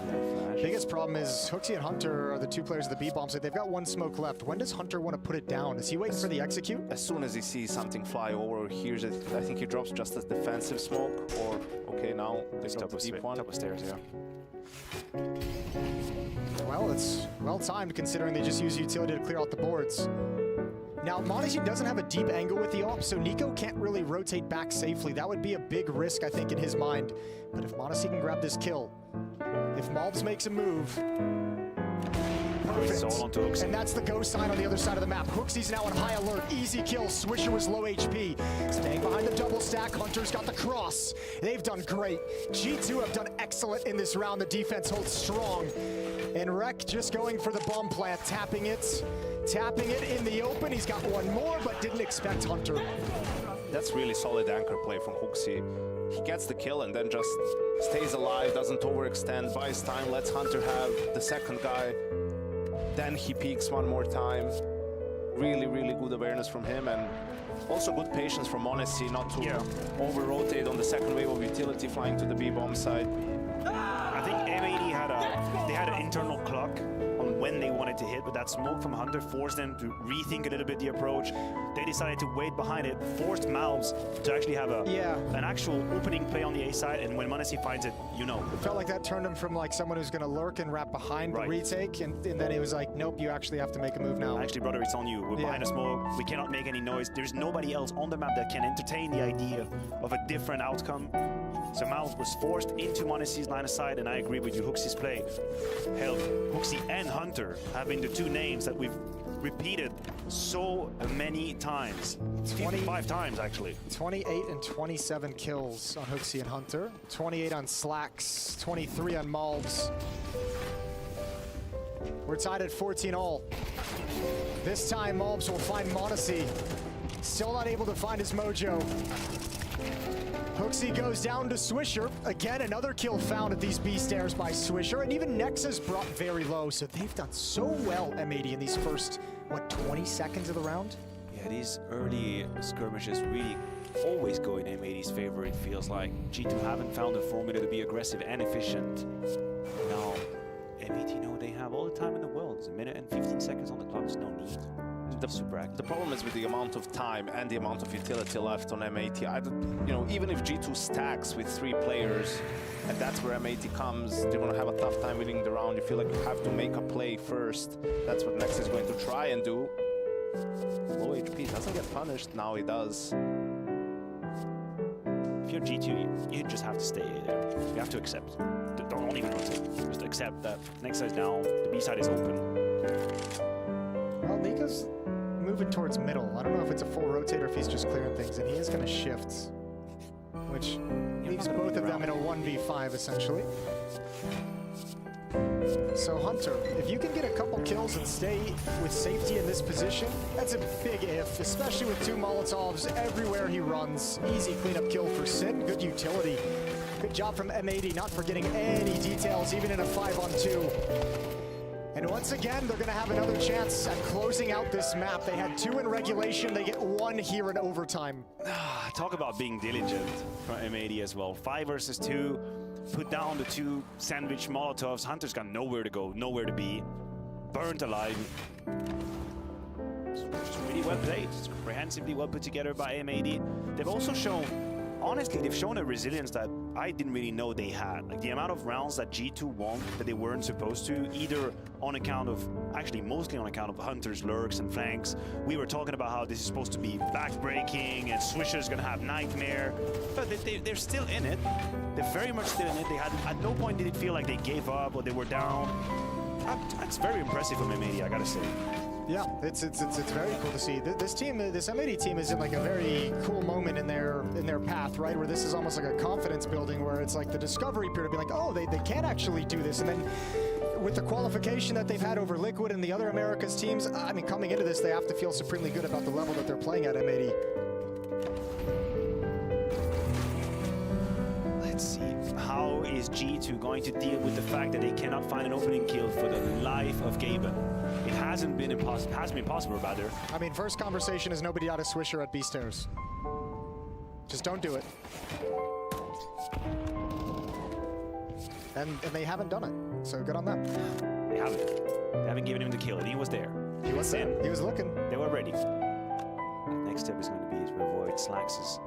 that flash. Biggest problem is HooXi and Hunter are the 2 players of the B-bomb side. They've got 1 smoke left. When does Hunter want to put it down? Is he waiting for the execute? As soon as he sees something fly over or hears it, I think he drops just a defensive smoke, or, okay, now they got the deep one. Top of stairs, yeah. Well, it's well timed considering they just use utility to clear out the boards. Now, m0NESY doesn't have a deep angle with the op, so Nico can't really rotate back safely. That would be a big risk, I think, in his mind. But if m0NESY can grab this kill, if Malbs makes a move, perfect. And that's the go sign on the other side of the map. HooXi's now on high alert. Easy kill. Swisher was low HP. Staying behind the double stack. Hunter's got the cross. They've done great. G2 have done excellent in this round. The defense holds strong. And Rek just going for the bomb plant, tapping it in the open. He's got one more, but didn't expect Hunter. That's really solid anchor play from HooXi. He gets the kill and then just stays alive, doesn't overextend, buys time, lets Hunter have the second guy. Then he peeks one more time. Really, really good awareness from him, and also good patience from m0NESY not to over-rotate on the second wave of utility flying to the B-bomb side. I think m080 had an internal clock on when they wanted to hit, but that smoke from Hunter forced them to rethink a little bit the approach. They decided to wait behind it, forced Malbs to actually have an actual opening play on the A side, and when m0NESY finds it, you know. It felt like that turned him from like someone who's going to lurk and wrap behind the retake, and then he was like, nope, you actually have to make a move now. Actually, brother, it's on you. We're behind a smoke. We cannot make any noise. There's nobody else on the map that can entertain the idea of a different outcome. So Malbs was forced into m0NESY's line of sight, and I agree with you, HooXi's play. Hell, HooXi and Hunter have been the 2 names that we've repeated so many times. 25 times, actually. 28 and 27 kills on HooXi and Hunter. 28 on Slacks, 23 on Malbs. We're tied at 14 all. This time, Malbs will find m0NESY. Still not able to find his mojo. HooXi goes down to Swisher. Again, another kill found at these B stairs by Swisher, and even Nexa's brought very low, so they've done so well, m080, in these first, what, 20 seconds of the round? Yeah, these early skirmishes really always go in m080's favor, it feels like. G2 haven't found a formula to be aggressive and efficient. Now, m080 know they have all the time in the world. It's 1 minute and 15 seconds on the clock, there's no need. The problem is with the amount of time and the amount of utility left on m080. You know, even if G2 stacks with 3 players, and that's where m080 comes, they're going to have a tough time winning the round. You feel like you have to make a play first. That's what Nex is going to try and do. Low HP doesn't get punished. Now he does. If you're G2, you just have to stay there. You have to accept. Don't even rotate. Just accept that Nexa is down, the B side is open. Well, Nico's moving towards middle. I don't know if it's a full rotate or if he's just clearing things, and he is going to shift, which leaves both of them in a 1v5, essentially. So Hunter, if you can get a couple kills and stay with safety in this position, that's a big if, especially with 2 Molotovs everywhere he runs. Easy cleanup kill for Sin, good utility. Good job from M80, not forgetting any details, even in a 5-on-2. And once again, they're going to have another chance at closing out this map. They had 2 in regulation. They get 1 here in overtime. Talk about being diligent from M80 as well. 5 versus 2. Put down the 2 sandwich Molotovs. Hunter's got nowhere to go, nowhere to be. Burnt alive. It's really well played. It's comprehensively well put together by M80. They've also shown, honestly, they've shown a resilience that I didn't really know they had. Like the amount of rounds that G2 won that they weren't supposed to, either on account of, actually mostly on account of Hunter's lurks and flanks. We were talking about how this is supposed to be back-breaking and Swisher's gonna have Nightmare, but they're still in it. They're very much still in it. They had, at no point did it feel like they gave up or they were down. That's very impressive from M80, I gotta say. Yeah, it's very cool to see. This team, this M80 team, is in like a very cool moment in their path, right? Where this is almost like a confidence building, where it's like the discovery period, be like, oh, they can actually do this, and then with the qualification that they've had over Liquid and the other Americas teams, I mean, coming into this, they have to feel supremely good about the level that they're playing at M80. Let's see, how is G2 going to deal with the fact that they cannot find an opening kill for the life of Gaben? It hasn't been impossible. It hasn't been possible, rather. I mean, first conversation is nobody out of Swisher at B stairs. Just don't do it. And they haven't done it, so good on them. They haven't. They haven't given him the kill, and he was there. He was there. He was looking. They were ready. Next step is going to be to avoid Slax's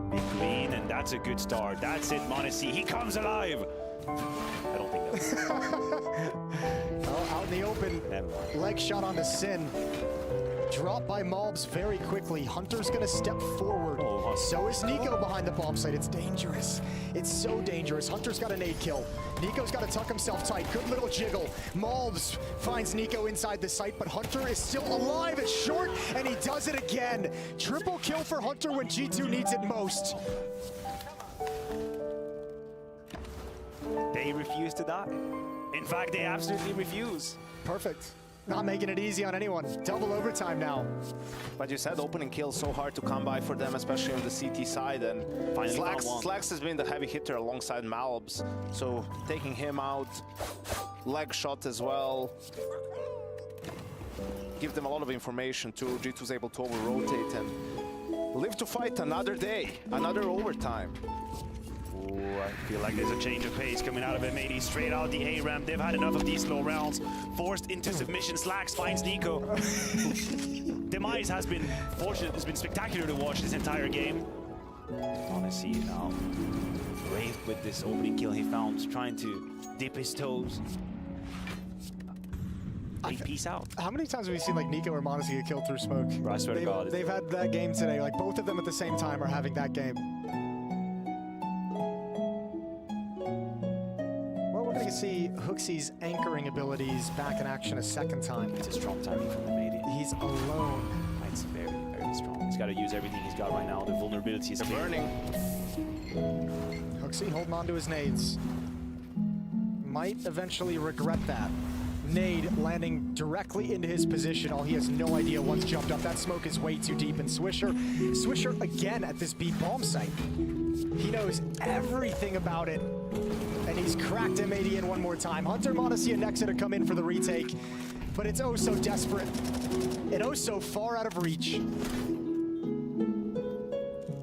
big green, and that's a good start. That's it, Monacy. He comes alive. I don't think that's. Well, out in the open, leg shot onto Sin. Drop by Mobs very quickly. Hunter's gonna step forward. Oh, so is Nico behind the bomb site. It's dangerous. It's so dangerous. Hunter's got a nade kill. Nico's got to tuck himself tight. Good little jiggle. Mobs finds Nico inside the site, but Hunter is still alive. It's short, and he does it again. Triple kill for Hunter when G2 needs it most. They refuse to die. In fact, they absolutely refuse. Perfect. Not making it easy on anyone. Double overtime now. But you said opening kill so hard to come by for them, especially on the CT side. And Slax has been the heavy hitter alongside Malbs. So taking him out, leg shot as well. Give them a lot of information too. G2's able to over-rotate and live to fight another day, another overtime. Ooh, I feel like there's a change of pace coming out of M80, straight out the A-ramp. They've had enough of these slow rounds. Forced into submission, Slax finds Nico. Demise has been fortunate, it's been spectacular to watch this entire game. Honestly, now, Wraith with this opening kill he found, trying to dip his toes. Peace out. How many times have we seen like Nico or Monacy get killed through smoke? Bro, I swear to God. They've had that game today. Like both of them at the same time are having that game. We're going to see Hooksy's anchoring abilities back in action a second time. It's a strong timing from the Mady. He's alone. It's very, very strong. He's got to use everything he's got right now. The vulnerability is burning. Hooksy holding on to his nades. Might eventually regret that. Nade landing directly into his position. All he has no idea once jumped up. That smoke is way too deep. And Swisher again at this B bomb site. He knows everything about it. And he's cracked M80 in one more time. Hunter, Monacy, and Nexa to come in for the retake. But it's oh so desperate. And oh so far out of reach.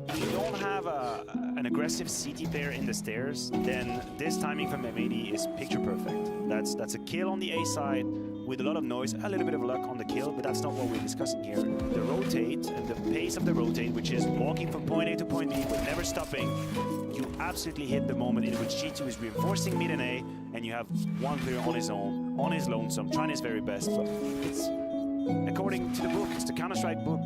If you don't have an aggressive CT player in the stairs, then this timing from M80 is picture perfect. That's a kill on the A side with a lot of noise, a little bit of luck on the kill, but that's not what we're discussing here. The rotate and the pace of the rotate, which is walking from point A to point B but never stopping, you absolutely hit the moment in which G2 is reinforcing mid and A, and you have one player on his own, on his lonesome, trying his very best. But it's, according to the book, it's the Counter-Strike book.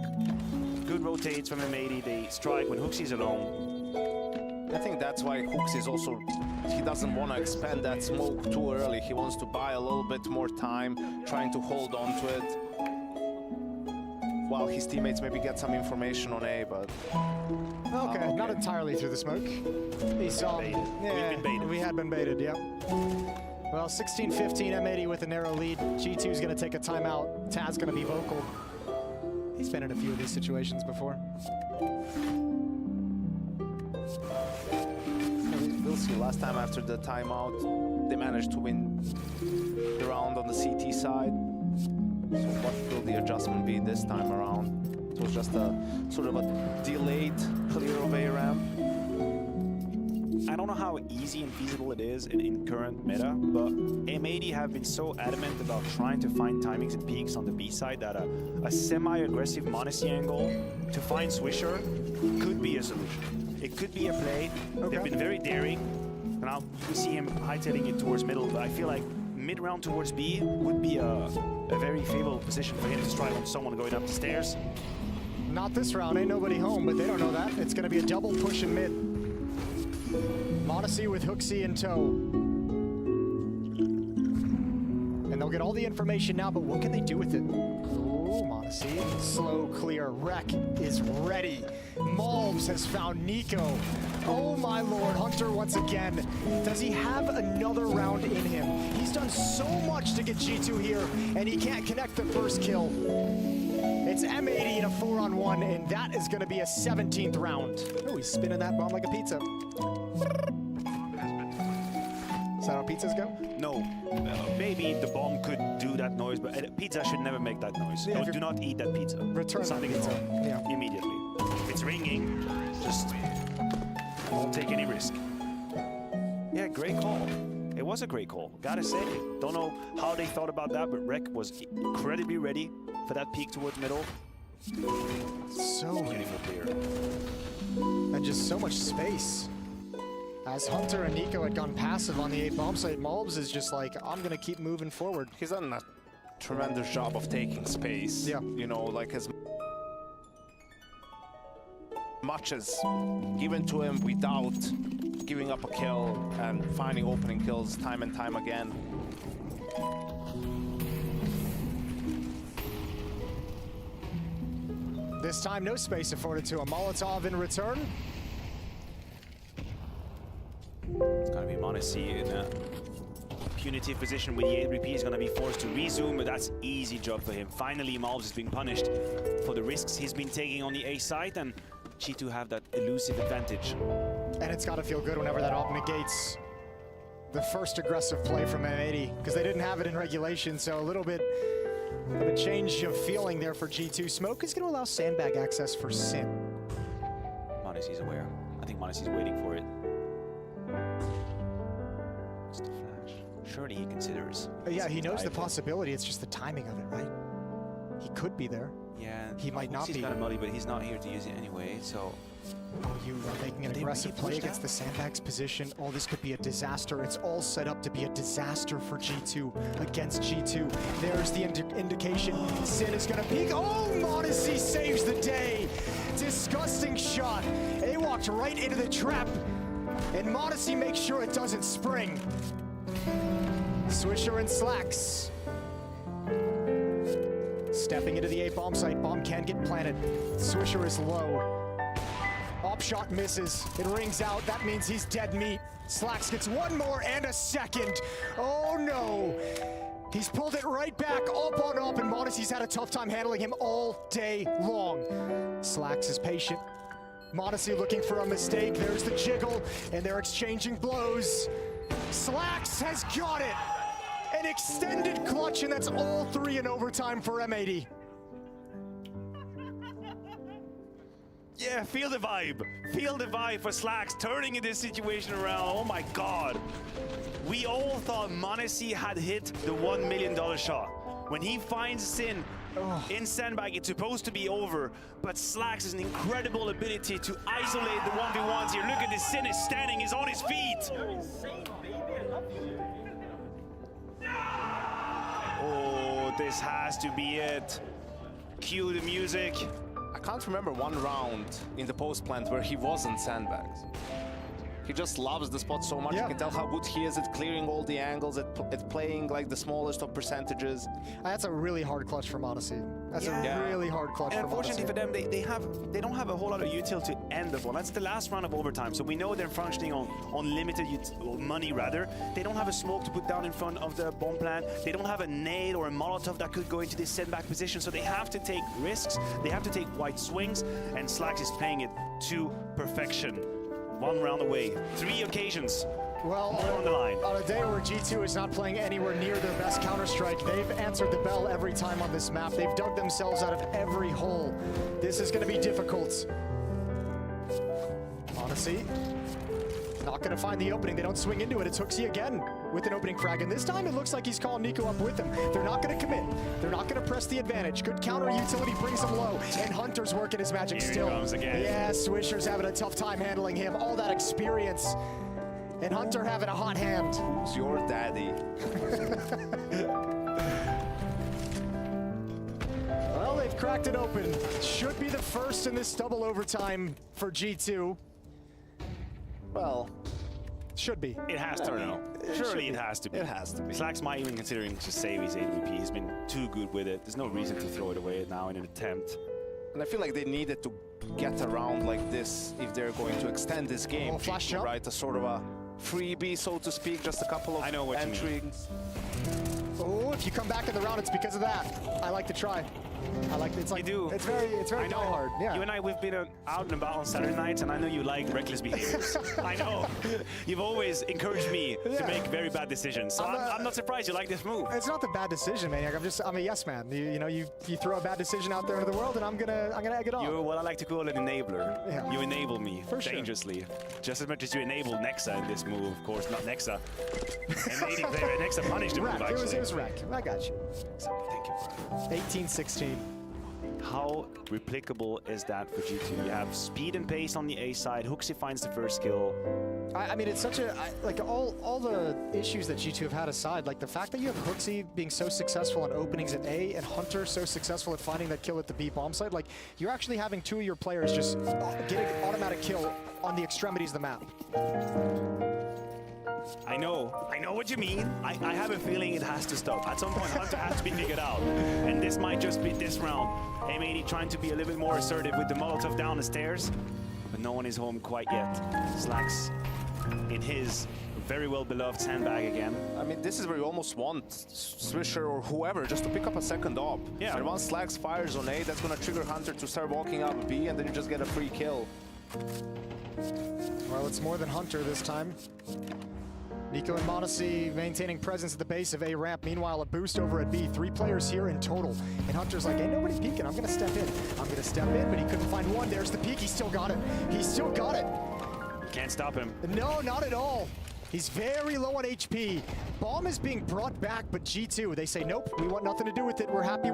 Good rotates from M80, they strike when Hooksy's alone. I think that's why Hooks is also, he doesn't want to expand that smoke too early. He wants to buy a little bit more time, trying to hold on to it. While his teammates maybe get some information on A, but... Okay, not entirely through the smoke. He saw, yeah, we've been baited. We had been baited, yep. Well, 16-15, M80 with a narrow lead. G2's going to take a timeout. Taz going to be vocal. He's been in a few of these situations before. We'll see. Last time after the timeout, they managed to win the round on the CT side. So what will the adjustment be this time around? It was just a sort of a delayed clear of A ramp. I don't know how easy and feasible it is in current meta, but M80 have been so adamant about trying to find timings and peaks on the B side that a semi-aggressive Monacy angle to find Swisher could be a solution. It could be a play. They've been very daring. Now we see him hightailing it towards middle, but I feel like mid-round towards B would be a very favorable position for him to strike on someone going up the stairs. Not this round, ain't nobody home, but they don't know that. It's gonna be a double push in mid. Monacy with Hooksy in tow. And they'll get all the information now, but what can they do with it? Ooh, Monacy, slow clear. Rek is ready. Malbs has found Nico. Oh my lord, Hunter once again. Does he have another round in him? He's done so much to get G2 here, and he can't connect the first kill. It's M80 in a 4-on-1, and that is gonna be a 17th round. Oh, he's spinning that bomb like a pizza. Is that how pizzas go? No, maybe the bomb could do that noise, but pizza should never make that noise. Yeah, Do not eat that pizza. Return that pizza. Yeah. Immediately. It's ringing. Just don't take any risk. Yeah, great call. It was a great call, gotta say. Don't know how they thought about that, but Rek was incredibly ready for that peek towards middle. So beautiful clear. And just so much space. As Hunter and Nico had gone passive on the A bomb site, Malbs is just like, I'm gonna keep moving forward. He's done a tremendous job of taking space. Yeah. You know, like as much as given to him without giving up a kill and finding opening kills time and time again. This time, no space afforded to a Molotov in return. It's gonna be Monacy in a punitive position with the 8 He's gonna be forced to resume, but that's easy job for him. Finally, Malbs is being punished for the risks he's been taking on the A side, and G2 have that elusive advantage. And it's gotta feel good whenever that op negates the first aggressive play from M80, because they didn't have it in regulation, so a little bit of a change of feeling there for G2. Smoke is gonna allow sandbag access for Sin. Monacy's aware. I think Monacy's waiting for it. Just a flash. Surely he considers. Yeah, he knows the possibility, it's just the timing of it, right? He could be there. Yeah. He might not be. He's got a multi, but he's not here to use it anyway, so... Oh, you are making an aggressive play against the sandbags position. Oh, this could be a disaster. It's all set up to be a disaster for G2 against G2. There's the indication. Sin is gonna peek. Oh, Monacy saves the day. Disgusting shot. They walked right into the trap, and Monacy makes sure it doesn't spring. Swisher and Slacks. Stepping into the A bomb site. Bomb can get planted. Swisher is low. Op shot misses. It rings out. That means he's dead meat. Slacks gets one more and a second. Oh no. He's pulled it right back, up on up, and Monacy's had a tough time handling him all day long. Slacks is patient. Monacy looking for a mistake. There's the jiggle, and they're exchanging blows. Slacks has got it. An extended clutch, and that's all 3 in overtime for M80. Yeah, feel the vibe. Feel the vibe for Slacks turning this situation around. Oh my God. We all thought Monacy had hit the $1 million shot. When he finds Sin in sandbag, it's supposed to be over, but Slacks has an incredible ability to isolate the 1v1s here. Look at this, Sin is standing, he's on his feet. You're insane, baby. I love you. Oh, this has to be it. Cue the music. I can't remember one round in the post plant where he wasn't sandbags. He just loves the spot so much. Yeah. You can tell how good he is at clearing all the angles, at playing like the smallest of percentages. That's a really hard clutch for Monacy. That's a really hard clutch And for unfortunately Monacy. for them, they don't have a whole lot of util to end the ball. That's the last round of overtime, so we know they're functioning on limited money rather. They don't have a smoke to put down in front of the bomb plant. They don't have a nade or a Molotov that could go into this setback position, so they have to take risks. They have to take wide swings, and Slacks is playing it to perfection. 1 round away. 3 occasions. Well, All on the line. On a day where G2 is not playing anywhere near their best Counter-Strike, they've answered the bell every time on this map. They've dug themselves out of every hole. This is going to be difficult. Honestly, not going to find the opening. They don't swing into it. It's Hooksy again with an opening frag. And this time it looks like he's calling Nico up with him. They're not going to commit. They're not going to press the advantage. Good counter utility brings him low. And Hunter's working his magic Here still. he comes again. Yeah, Swisher's having a tough time handling him. All that experience. And Hunter having a hot hand. Who's your daddy? Well, they've cracked it open. Should be the first in this double overtime for G2. Well, should be. It has to be. Surely it has to be. It has to be. Slacks might even considering to save his AWP. He's been too good with it. There's no reason to throw it away now in an attempt. And I feel like they needed to get around like this if they're going to extend this game. Oh, flash jump. Right, a sort of a freebie, so to speak, just a couple of I know what you mean. entries. Oh, if you come back in the round, it's because of that. I like to try. I like it's like it's very I know. hard. Yeah. You and I, we've been out and about on Saturday nights, and I know you like reckless behaviors. I know. You've always encouraged me to make very bad decisions, so I'm not surprised you like this move. It's not the bad decision, maniac. I'm a yes man. You throw a bad decision out there into the world, and I'm gonna egg it on. You're what I like to call an enabler. Yeah. You enable me For sure. dangerously, just as much as you enable Nexa in this move. Of course, not Nexa. And Nexa punished the move Rack. actually. It was Rack. I got you. Thank you. 18-16. How replicable is that for G2? You have speed and pace on the A side. Hooksy finds the first kill. I mean, it's such a like all the issues that G2 have had aside, like the fact that you have Hooksy being so successful on openings at A and Hunter so successful at finding that kill at the B bomb site, like you're actually having 2 of your players just getting automatic kill on the extremities of the map. I know what you mean. I have a feeling it has to stop. At some point, Hunter has to be figured out. And this might just be this round. M80 trying to be a little bit more assertive with the Molotov down the stairs. But no one is home quite yet. Slacks in his very well-beloved sandbag again. I mean, this is where you almost want Swisher or whoever just to pick up a second op. Yeah. And once Slacks fires on A, that's going to trigger Hunter to start walking up B, and then you just get a free kill. Well, it's more than Hunter this time. Nico and m0NESY maintaining presence at the base of A ramp. Meanwhile, a boost over at B. 3 players here in total. And Hunter's like, ain't nobody peeking. I'm going to step in. I'm going to step in, but he couldn't find one. There's the peek. He still got it. He still got it. Can't stop him. No, not at all. He's very low on HP. Bomb is being brought back, but G2, they say, nope, we want nothing to do with it. We're happy